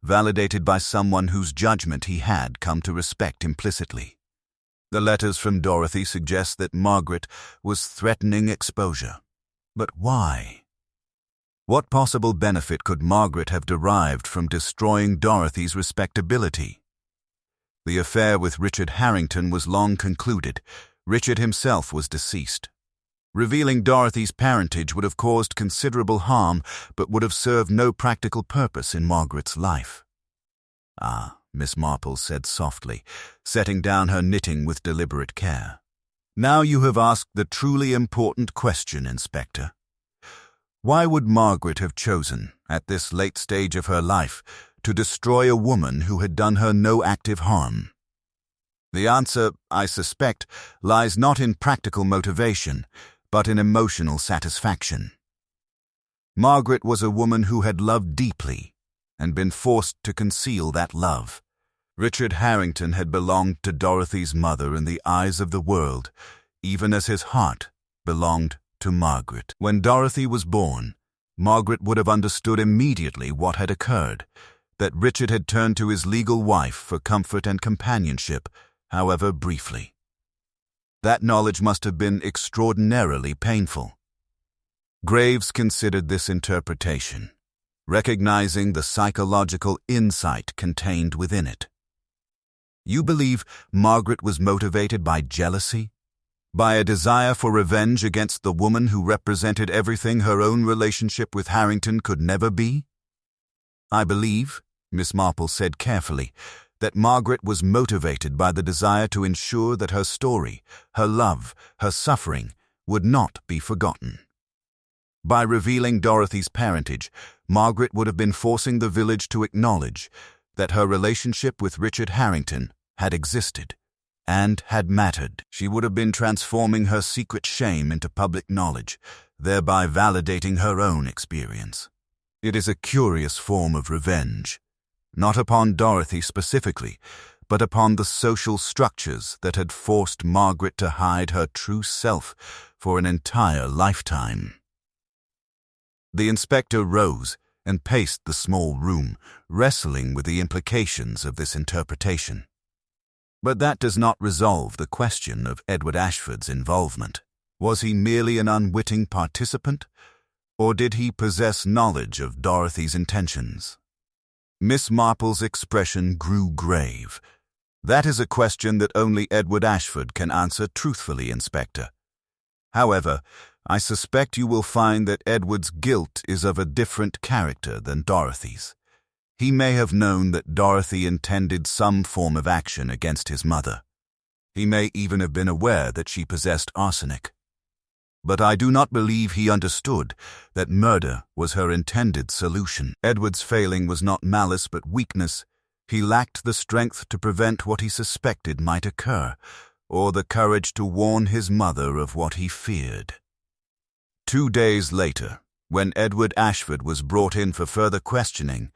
validated by someone whose judgment he had come to respect implicitly. The letters from Dorothy suggest that Margaret was threatening exposure. But why? What possible benefit could Margaret have derived from destroying Dorothy's respectability? The affair with Richard Harrington was long concluded. Richard himself was deceased. Revealing Dorothy's parentage would have caused considerable harm, but would have served no practical purpose in Margaret's life. "Ah," Miss Marple said softly, setting down her knitting with deliberate care. "Now you have asked the truly important question, Inspector. Why would Margaret have chosen, at this late stage of her life, to destroy a woman who had done her no active harm? The answer, I suspect, lies not in practical motivation, but in emotional satisfaction. Margaret was a woman who had loved deeply and been forced to conceal that love. Richard Harrington had belonged to Dorothy's mother in the eyes of the world, even as his heart belonged to Margaret. When Dorothy was born, Margaret would have understood immediately what had occurred, that Richard had turned to his legal wife for comfort and companionship, however briefly. That knowledge must have been extraordinarily painful. Graves considered this interpretation, recognizing the psychological insight contained within it. You believe Margaret was motivated by jealousy? By a desire for revenge against the woman who represented everything her own relationship with Harrington could never be? I believe, Miss Marple said carefully, that Margaret was motivated by the desire to ensure that her story, her love, her suffering would not be forgotten. By revealing Dorothy's parentage, Margaret would have been forcing the village to acknowledge that her relationship with Richard Harrington had existed and had mattered. She would have been transforming her secret shame into public knowledge, thereby validating her own experience. It is a curious form of revenge, not upon Dorothy specifically, but upon the social structures that had forced Margaret to hide her true self for an entire lifetime. The inspector rose and paced the small room, wrestling with the implications of this interpretation. But that does not resolve the question of Edward Ashford's involvement. Was he merely an unwitting participant, or did he possess knowledge of Dorothy's intentions? Miss Marple's expression grew grave. That is a question that only Edward Ashford can answer truthfully, Inspector. However, I suspect you will find that Edward's guilt is of a different character than Dorothy's. He may have known that Dorothy intended some form of action against his mother. He may even have been aware that she possessed arsenic. But I do not believe he understood that murder was her intended solution. Edward's failing was not malice but weakness. He lacked the strength to prevent what he suspected might occur, or the courage to warn his mother of what he feared. 2 days later, when Edward Ashford was brought in for further questioning,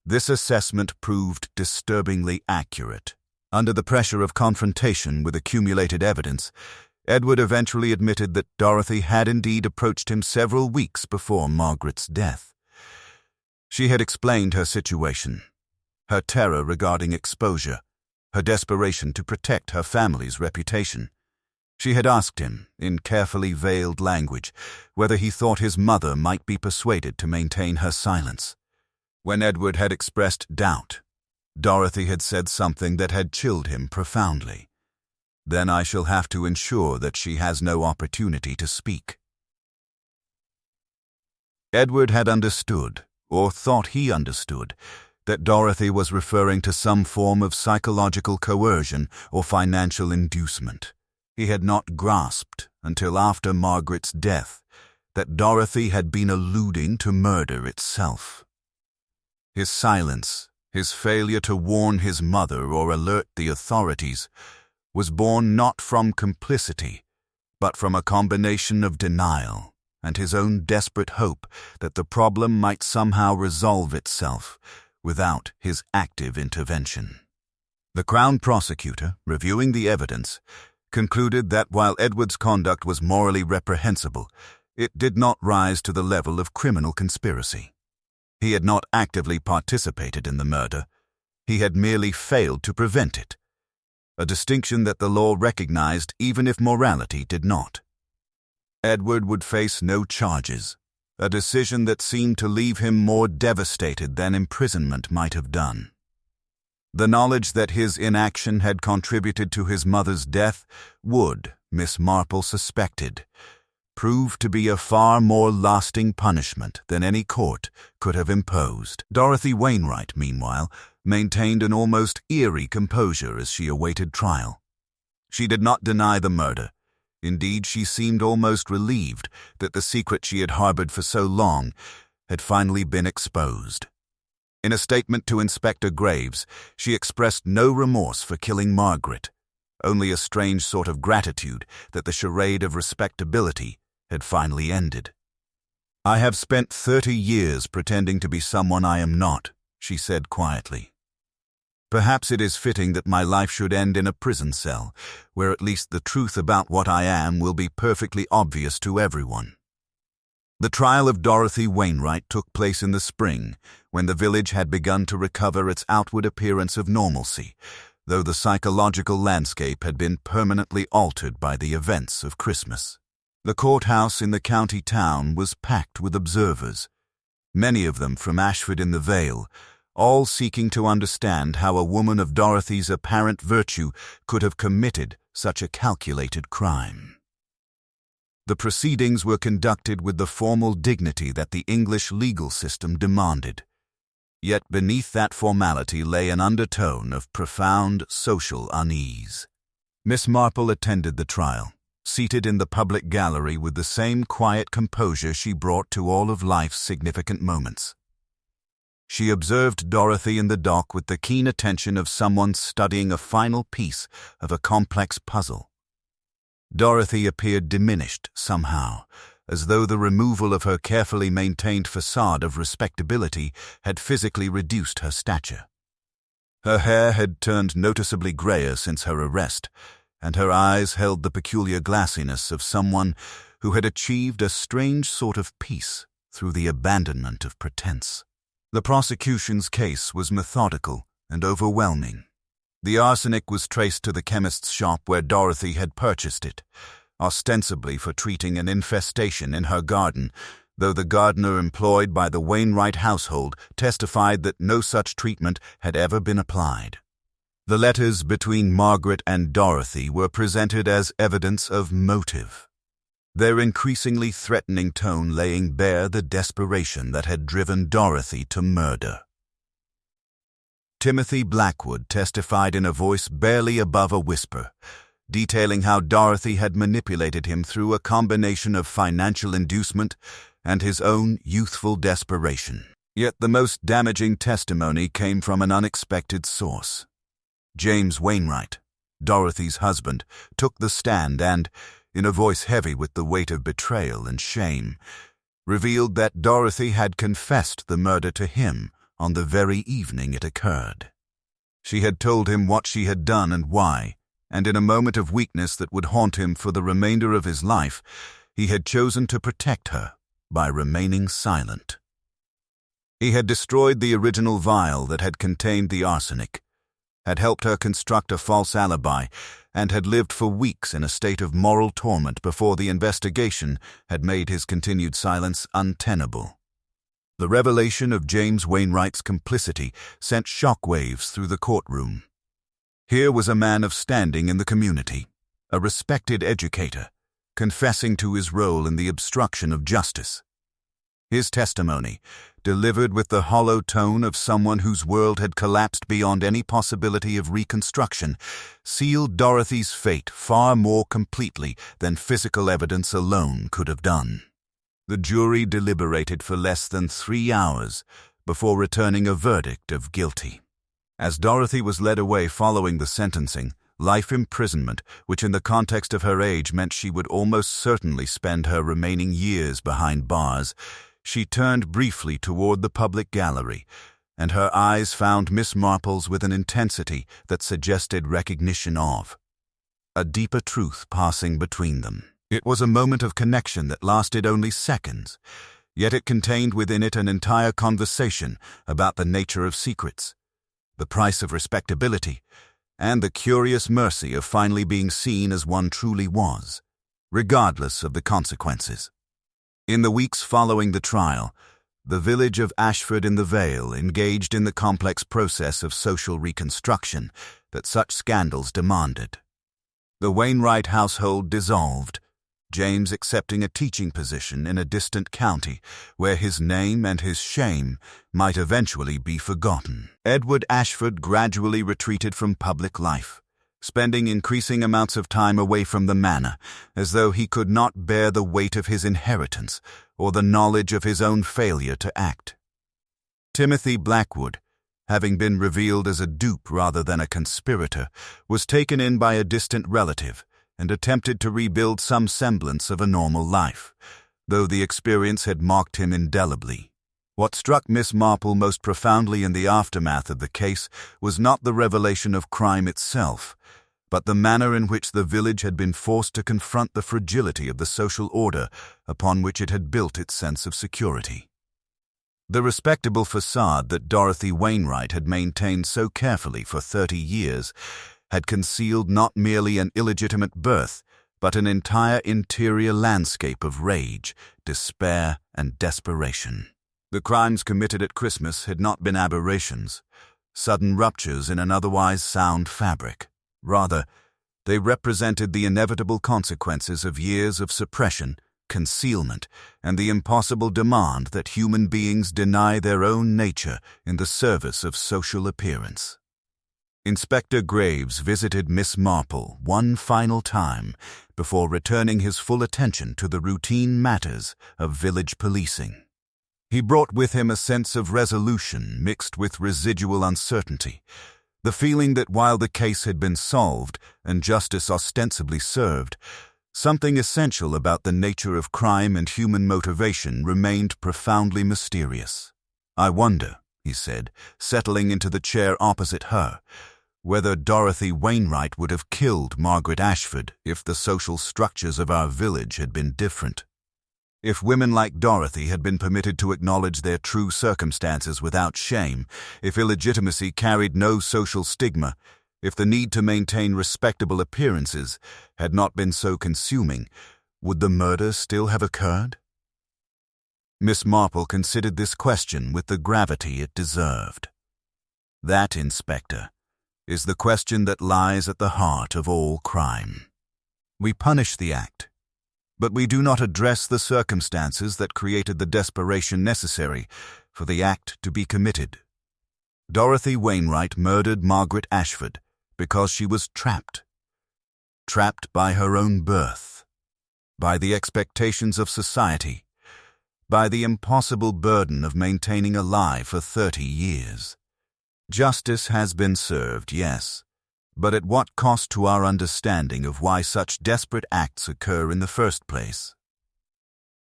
this assessment proved disturbingly accurate. Under the pressure of confrontation with accumulated evidence, Edward eventually admitted that Dorothy had indeed approached him several weeks before Margaret's death. She had explained her situation, her terror regarding exposure, her desperation to protect her family's reputation. She had asked him, in carefully veiled language, whether he thought his mother might be persuaded to maintain her silence. When Edward had expressed doubt, Dorothy had said something that had chilled him profoundly. Then I shall have to ensure that she has no opportunity to speak. Edward had understood, or thought he understood, that Dorothy was referring to some form of psychological coercion or financial inducement. He had not grasped, until after Margaret's death, that Dorothy had been alluding to murder itself. His silence, his failure to warn his mother or alert the authorities, was born not from complicity, but from a combination of denial and his own desperate hope that the problem might somehow resolve itself without his active intervention. The Crown Prosecutor, reviewing the evidence, concluded that while Edward's conduct was morally reprehensible, it did not rise to the level of criminal conspiracy. He had not actively participated in the murder. He had merely failed to prevent it, a distinction that the law recognized even if morality did not. Edward would face no charges, a decision that seemed to leave him more devastated than imprisonment might have done. The knowledge that his inaction had contributed to his mother's death would, Miss Marple suspected, prove to be a far more lasting punishment than any court could have imposed. Dorothy Wainwright, meanwhile, maintained an almost eerie composure as she awaited trial. She did not deny the murder. Indeed, she seemed almost relieved that the secret she had harbored for so long had finally been exposed. In a statement to Inspector Graves, she expressed no remorse for killing Margaret, only a strange sort of gratitude that the charade of respectability had finally ended. "I have spent 30 years pretending to be someone I am not," she said quietly. "Perhaps it is fitting that my life should end in a prison cell, where at least the truth about what I am will be perfectly obvious to everyone." The trial of Dorothy Wainwright took place in the spring, when the village had begun to recover its outward appearance of normalcy, though the psychological landscape had been permanently altered by the events of Christmas. The courthouse in the county town was packed with observers, many of them from Ashford in the Vale, all seeking to understand how a woman of Dorothy's apparent virtue could have committed such a calculated crime. The proceedings were conducted with the formal dignity that the English legal system demanded. Yet beneath that formality lay an undertone of profound social unease. Miss Marple attended the trial, seated in the public gallery with the same quiet composure she brought to all of life's significant moments. She observed Dorothy in the dock with the keen attention of someone studying a final piece of a complex puzzle. Dorothy appeared diminished somehow, as though the removal of her carefully maintained facade of respectability had physically reduced her stature. Her hair had turned noticeably grayer since her arrest, and her eyes held the peculiar glassiness of someone who had achieved a strange sort of peace through the abandonment of pretense. The prosecution's case was methodical and overwhelming. The arsenic was traced to the chemist's shop where Dorothy had purchased it. ostensibly for treating an infestation in her garden, though the gardener employed by the Wainwright household testified that no such treatment had ever been applied. The letters between Margaret and Dorothy were presented as evidence of motive, their increasingly threatening tone laying bare the desperation that had driven Dorothy to murder. Timothy Blackwood testified in a voice barely above a whisper, detailing how Dorothy had manipulated him through a combination of financial inducement and his own youthful desperation. Yet the most damaging testimony came from an unexpected source. James Wainwright, Dorothy's husband, took the stand and, in a voice heavy with the weight of betrayal and shame, revealed that Dorothy had confessed the murder to him on the very evening it occurred. She had told him what she had done and why, and in a moment of weakness that would haunt him for the remainder of his life, he had chosen to protect her by remaining silent. He had destroyed the original vial that had contained the arsenic, had helped her construct a false alibi, and had lived for weeks in a state of moral torment before the investigation had made his continued silence untenable. The revelation of James Wainwright's complicity sent shockwaves through the courtroom. Here was a man of standing in the community, a respected educator, confessing to his role in the obstruction of justice. His testimony, delivered with the hollow tone of someone whose world had collapsed beyond any possibility of reconstruction, sealed Dorothy's fate far more completely than physical evidence alone could have done. The jury deliberated for less than 3 hours before returning a verdict of guilty. As Dorothy was led away following the sentencing, life imprisonment, which in the context of her age meant she would almost certainly spend her remaining years behind bars, she turned briefly toward the public gallery, and her eyes found Miss Marple's with an intensity that suggested recognition of a deeper truth passing between them. It was a moment of connection that lasted only seconds, yet it contained within it an entire conversation about the nature of secrets, the price of respectability, and the curious mercy of finally being seen as one truly was, regardless of the consequences. In the weeks following the trial, the village of Ashford in the Vale engaged in the complex process of social reconstruction that such scandals demanded. The Wainwright household dissolved, James accepting a teaching position in a distant county where his name and his shame might eventually be forgotten. Edward Ashford gradually retreated from public life, spending increasing amounts of time away from the manor, as though he could not bear the weight of his inheritance or the knowledge of his own failure to act. Timothy Blackwood, having been revealed as a dupe rather than a conspirator, was taken in by a distant relative and attempted to rebuild some semblance of a normal life, though the experience had marked him indelibly. What struck Miss Marple most profoundly in the aftermath of the case was not the revelation of crime itself, but the manner in which the village had been forced to confront the fragility of the social order upon which it had built its sense of security. The respectable facade that Dorothy Wainwright had maintained so carefully for 30 years had concealed not merely an illegitimate birth, but an entire interior landscape of rage, despair, and desperation. The crimes committed at Christmas had not been aberrations, sudden ruptures in an otherwise sound fabric. Rather, they represented the inevitable consequences of years of suppression, concealment, and the impossible demand that human beings deny their own nature in the service of social appearance. Inspector Graves visited Miss Marple one final time before returning his full attention to the routine matters of village policing. He brought with him a sense of resolution mixed with residual uncertainty, the feeling that while the case had been solved and justice ostensibly served, something essential about the nature of crime and human motivation remained profoundly mysterious. "I wonder," he said, settling into the chair opposite her, "whether Dorothy Wainwright would have killed Margaret Ashford if the social structures of our village had been different. If women like Dorothy had been permitted to acknowledge their true circumstances without shame, if illegitimacy carried no social stigma, If the need to maintain respectable appearances had not been so consuming, would the murder still have occurred? Miss Marple considered this question with the gravity it deserved. That, Inspector, is the question that lies at the heart of all crime. We punish the act, but we do not address the circumstances that created the desperation necessary for the act to be committed. Dorothy Wainwright murdered Margaret Ashford because she was trapped. Trapped by her own birth, by the expectations of society, by the impossible burden of maintaining a lie for 30 years. Justice has been served, yes, but at what cost to our understanding of why such desperate acts occur in the first place?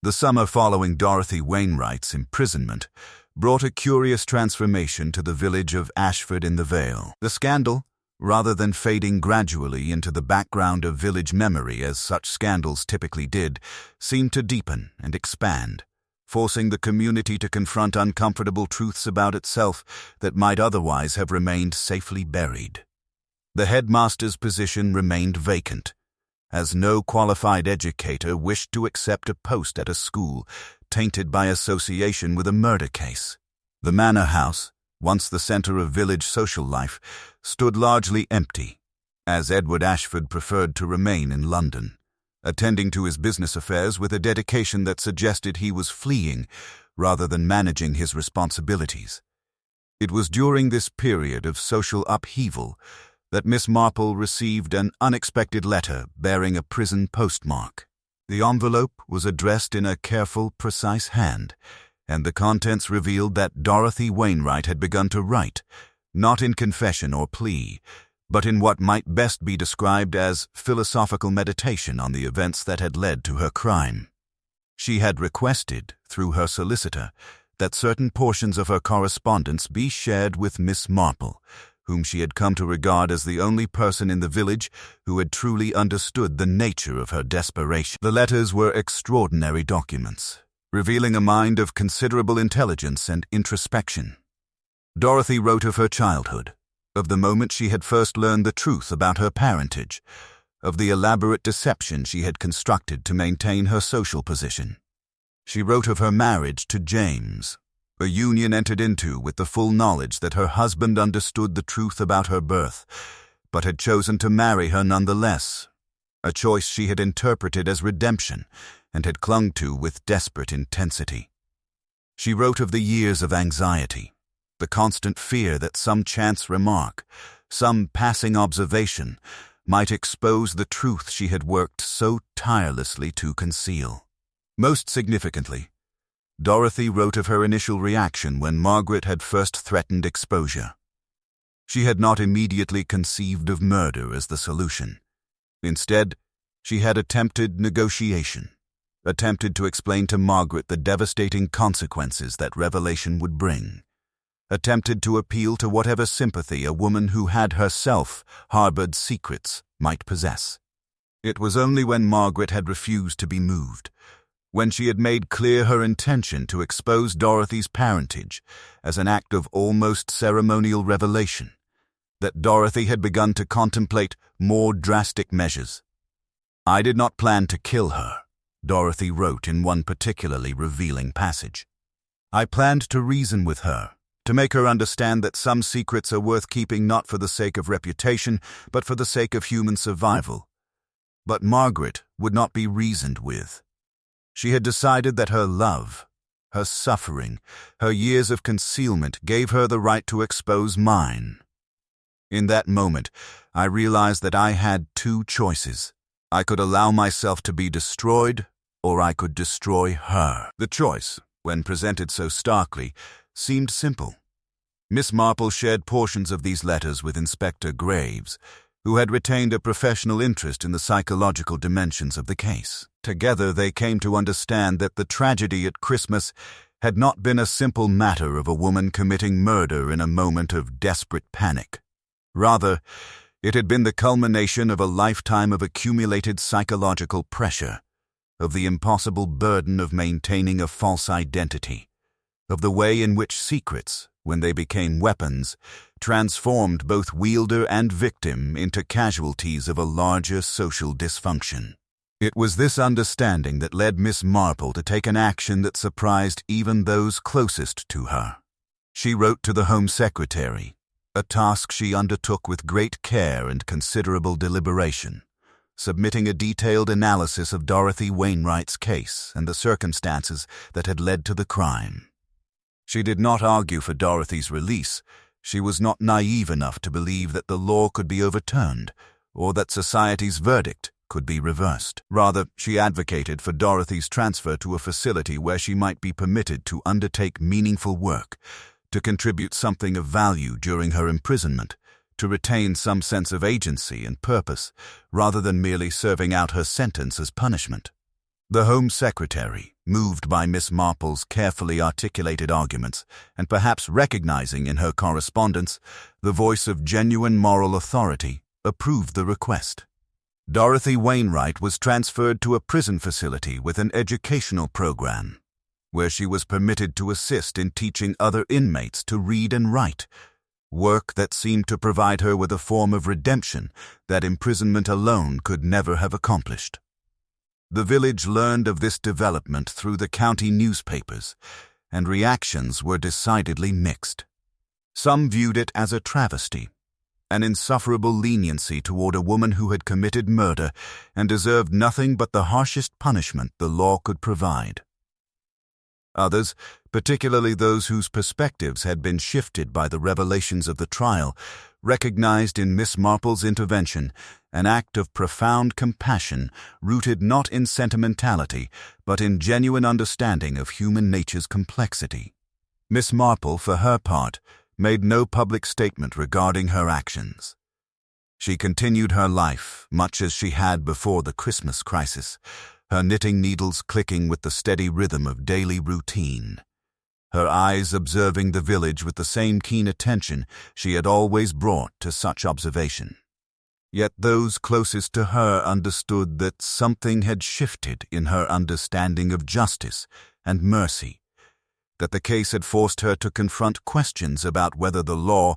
The summer following Dorothy Wainwright's imprisonment brought a curious transformation to the village of Ashford in the Vale. The scandal, rather than fading gradually into the background of village memory as such scandals typically did, seemed to deepen and expand, forcing the community to confront uncomfortable truths about itself that might otherwise have remained safely buried. The headmaster's position remained vacant, as no qualified educator wished to accept a post at a school tainted by association with a murder case. The manor house, once the center of village social life, stood largely empty, as Edward Ashford preferred to remain in London, attending to his business affairs with a dedication that suggested he was fleeing rather than managing his responsibilities. It was during this period of social upheaval that Miss Marple received an unexpected letter bearing a prison postmark. The envelope was addressed in a careful, precise hand, and the contents revealed that Dorothy Wainwright had begun to write, not in confession or plea, but in what might best be described as philosophical meditation on the events that had led to her crime. She had requested, through her solicitor, that certain portions of her correspondence be shared with Miss Marple, whom she had come to regard as the only person in the village who had truly understood the nature of her desperation. The letters were extraordinary documents, revealing a mind of considerable intelligence and introspection. Dorothy wrote of her childhood, of the moment she had first learned the truth about her parentage, of the elaborate deception she had constructed to maintain her social position. She wrote of her marriage to James, a union entered into with the full knowledge that her husband understood the truth about her birth, but had chosen to marry her nonetheless, a choice she had interpreted as redemption and had clung to with desperate intensity. She wrote of the years of anxiety, the constant fear that some chance remark, some passing observation, might expose the truth she had worked so tirelessly to conceal. Most significantly, Dorothy wrote of her initial reaction when Margaret had first threatened exposure. She had not immediately conceived of murder as the solution. Instead, she had attempted negotiation, attempted to explain to Margaret the devastating consequences that revelation would bring, attempted to appeal to whatever sympathy a woman who had herself harbored secrets might possess. It was only when Margaret had refused to be moved, when she had made clear her intention to expose Dorothy's parentage as an act of almost ceremonial revelation, that Dorothy had begun to contemplate more drastic measures. "I did not plan to kill her," Dorothy wrote in one particularly revealing passage. "I planned to reason with her, to make her understand that some secrets are worth keeping not for the sake of reputation, but for the sake of human survival. But Margaret would not be reasoned with. She had decided that her love, her suffering, her years of concealment gave her the right to expose mine. In that moment, I realized that I had two choices. I could allow myself to be destroyed, or I could destroy her." The choice, when presented so starkly, seemed simple. Miss Marple shared portions of these letters with Inspector Graves, who had retained a professional interest in the psychological dimensions of the case. Together they came to understand that the tragedy at Christmas had not been a simple matter of a woman committing murder in a moment of desperate panic. Rather, it had been the culmination of a lifetime of accumulated psychological pressure, of the impossible burden of maintaining a false identity, of the way in which secrets, when they became weapons, transformed both wielder and victim into casualties of a larger social dysfunction. It was this understanding that led Miss Marple to take an action that surprised even those closest to her. She wrote to the Home Secretary, a task she undertook with great care and considerable deliberation, submitting a detailed analysis of Dorothy Wainwright's case and the circumstances that had led to the crime. She did not argue for Dorothy's release. She was not naive enough to believe that the law could be overturned or that society's verdict could be reversed. Rather, she advocated for Dorothy's transfer to a facility where she might be permitted to undertake meaningful work, to contribute something of value during her imprisonment, to retain some sense of agency and purpose, rather than merely serving out her sentence as punishment. The Home Secretary, moved by Miss Marple's carefully articulated arguments, and perhaps recognizing in her correspondence the voice of genuine moral authority, approved the request. Dorothy Wainwright was transferred to a prison facility with an educational program, where she was permitted to assist in teaching other inmates to read and write, work that seemed to provide her with a form of redemption that imprisonment alone could never have accomplished. The village learned of this development through the county newspapers, and reactions were decidedly mixed. Some viewed it as a travesty, an insufferable leniency toward a woman who had committed murder and deserved nothing but the harshest punishment the law could provide. Others, particularly those whose perspectives had been shifted by the revelations of the trial, recognized in Miss Marple's intervention an act of profound compassion rooted not in sentimentality but in genuine understanding of human nature's complexity. Miss Marple, for her part, made no public statement regarding her actions. She continued her life much as she had before the Christmas crisis, her knitting needles clicking with the steady rhythm of daily routine, her eyes observing the village with the same keen attention she had always brought to such observation. Yet those closest to her understood that something had shifted in her understanding of justice and mercy, that the case had forced her to confront questions about whether the law,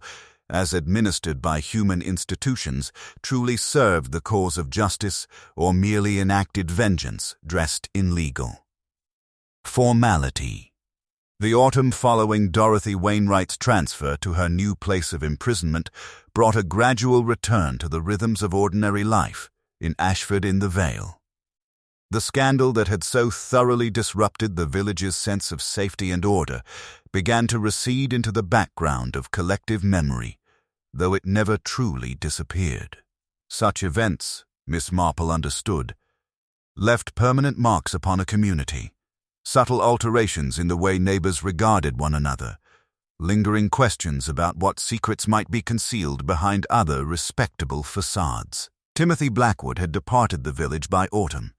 as administered by human institutions, truly served the cause of justice or merely enacted vengeance dressed in legal formality. The autumn following Dorothy Wainwright's transfer to her new place of imprisonment brought a gradual return to the rhythms of ordinary life in Ashford-in-the-Vale. The scandal that had so thoroughly disrupted the village's sense of safety and order began to recede into the background of collective memory, though it never truly disappeared. Such events, Miss Marple understood, left permanent marks upon a community, subtle alterations in the way neighbors regarded one another, lingering questions about what secrets might be concealed behind other respectable facades. Timothy Blackwood had departed the village by autumn,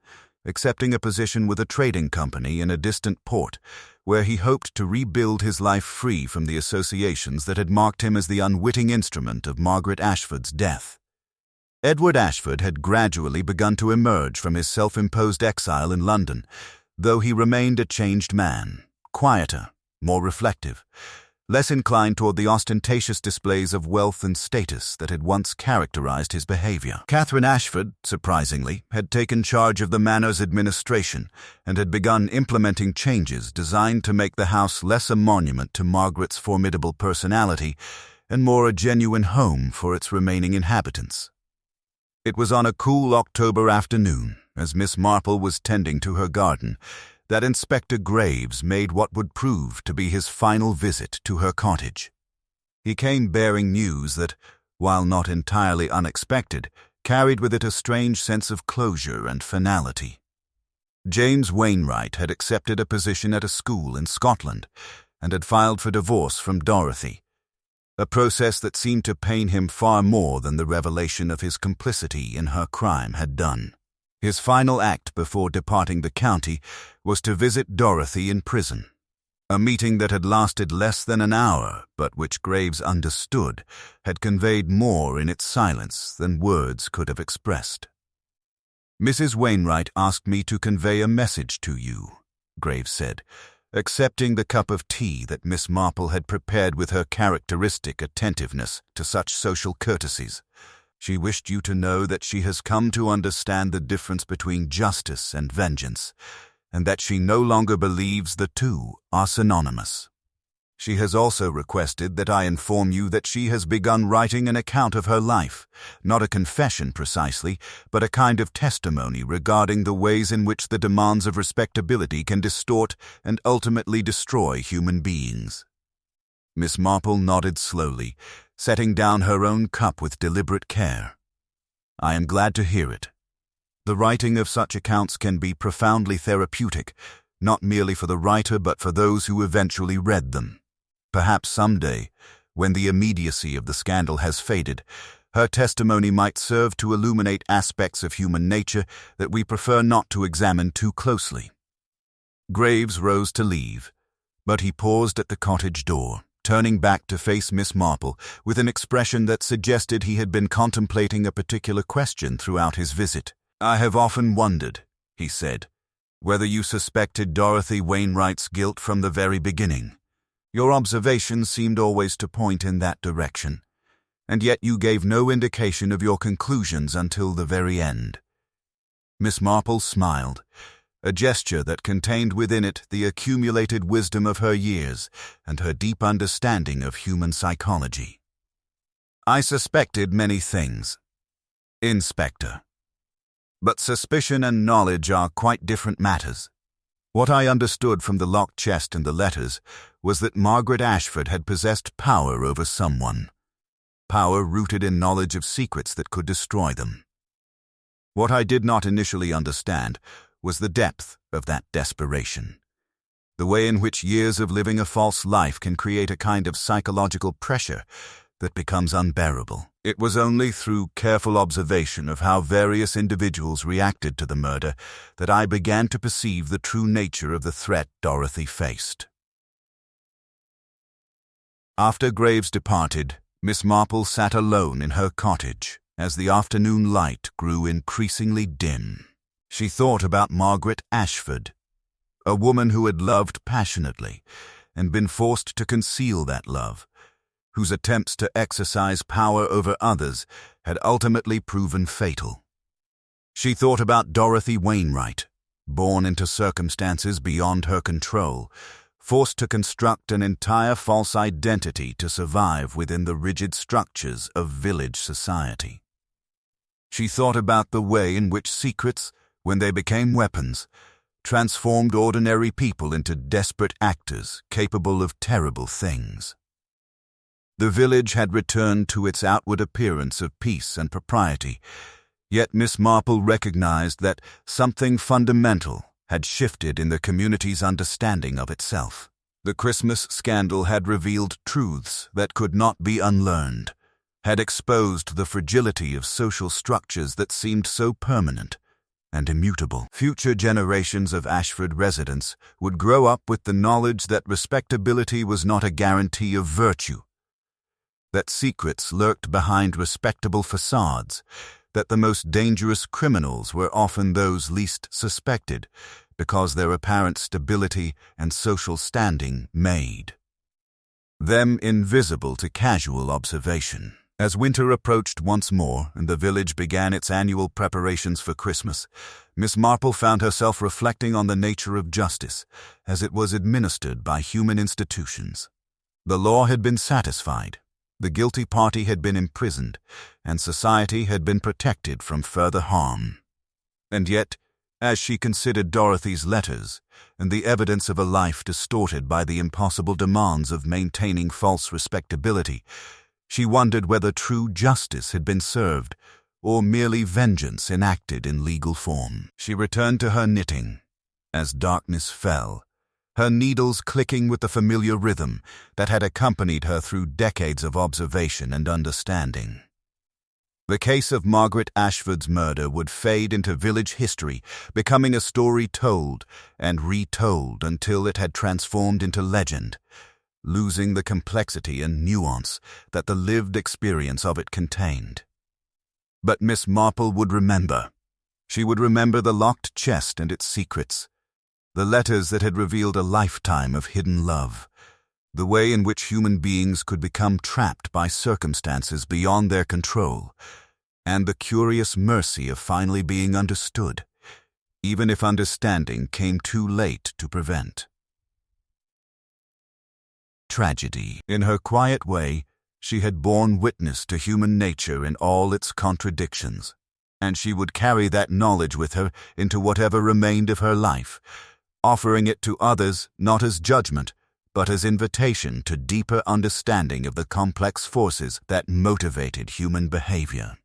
accepting a position with a trading company in a distant port, where he hoped to rebuild his life free from the associations that had marked him as the unwitting instrument of Margaret Ashford's death. Edward Ashford had gradually begun to emerge from his self-imposed exile in London, though he remained a changed man, quieter, more reflective, less inclined toward the ostentatious displays of wealth and status that had once characterized his behavior. Catherine Ashford, surprisingly, had taken charge of the manor's administration and had begun implementing changes designed to make the house less a monument to Margaret's formidable personality and more a genuine home for its remaining inhabitants. It was on a cool October afternoon, as Miss Marple was tending to her garden, that Inspector Graves made what would prove to be his final visit to her cottage. He came bearing news that, while not entirely unexpected, carried with it a strange sense of closure and finality. James Wainwright had accepted a position at a school in Scotland and had filed for divorce from Dorothy, a process that seemed to pain him far more than the revelation of his complicity in her crime had done. His final act before departing the county was to visit Dorothy in prison, a meeting that had lasted less than an hour, but which Graves understood had conveyed more in its silence than words could have expressed. "Mrs. Wainwright asked me to convey a message to you," Graves said, accepting the cup of tea that Miss Marple had prepared with her characteristic attentiveness to such social courtesies. She wished you to know that she has come to understand the difference between justice and vengeance, and that she no longer believes the two are synonymous. She has also requested that I inform you that she has begun writing an account of her life, not a confession precisely, but a kind of testimony regarding the ways in which the demands of respectability can distort and ultimately destroy human beings. Miss Marple nodded slowly, setting down her own cup with deliberate care. I am glad to hear it. The writing of such accounts can be profoundly therapeutic, not merely for the writer but for those who eventually read them. Perhaps someday, when the immediacy of the scandal has faded, her testimony might serve to illuminate aspects of human nature that we prefer not to examine too closely. Graves rose to leave, but he paused at the cottage door, turning back to face Miss Marple with an expression that suggested he had been contemplating a particular question throughout his visit. "I have often wondered," he said, "whether you suspected Dorothy Wainwright's guilt from the very beginning. Your observations seemed always to point in that direction, and yet you gave no indication of your conclusions until the very end." Miss Marple smiled, a gesture that contained within it the accumulated wisdom of her years and her deep understanding of human psychology. "I suspected many things, Inspector. But suspicion and knowledge are quite different matters. What I understood from the locked chest and the letters was that Margaret Ashford had possessed power over someone, power rooted in knowledge of secrets that could destroy them. What I did not initially understand was the depth of that desperation, the way in which years of living a false life can create a kind of psychological pressure that becomes unbearable. It was only through careful observation of how various individuals reacted to the murder that I began to perceive the true nature of the threat Dorothy faced. After Graves departed, Miss Marple sat alone in her cottage as the afternoon light grew increasingly dim. She thought about Margaret Ashford, a woman who had loved passionately and been forced to conceal that love, whose attempts to exercise power over others had ultimately proven fatal. She thought about Dorothy Wainwright, born into circumstances beyond her control, forced to construct an entire false identity to survive within the rigid structures of village society. She thought about the way in which secrets, when they became weapons, transformed ordinary people into desperate actors capable of terrible things. The village had returned to its outward appearance of peace and propriety, yet Miss Marple recognized that something fundamental had shifted in the community's understanding of itself. The Christmas scandal had revealed truths that could not be unlearned, had exposed the fragility of social structures that seemed so permanent and immutable. Future generations of Ashford residents would grow up with the knowledge that respectability was not a guarantee of virtue, that secrets lurked behind respectable facades, that the most dangerous criminals were often those least suspected because their apparent stability and social standing made them invisible to casual observation. As winter approached once more and the village began its annual preparations for Christmas, Miss Marple found herself reflecting on the nature of justice as it was administered by human institutions. The law had been satisfied, the guilty party had been imprisoned, and society had been protected from further harm. And yet, as she considered Dorothy's letters and the evidence of a life distorted by the impossible demands of maintaining false respectability, she wondered whether true justice had been served or merely vengeance enacted in legal form. She returned to her knitting as darkness fell, her needles clicking with the familiar rhythm that had accompanied her through decades of observation and understanding. The case of Margaret Ashford's murder would fade into village history, becoming a story told and retold until it had transformed into legend, losing the complexity and nuance that the lived experience of it contained. But Miss Marple would remember. She would remember the locked chest and its secrets, the letters that had revealed a lifetime of hidden love, the way in which human beings could become trapped by circumstances beyond their control, and the curious mercy of finally being understood, even if understanding came too late to prevent. Tragedy. In her quiet way, she had borne witness to human nature in all its contradictions, and she would carry that knowledge with her into whatever remained of her life, offering it to others not as judgment, but as invitation to deeper understanding of the complex forces that motivated human behavior.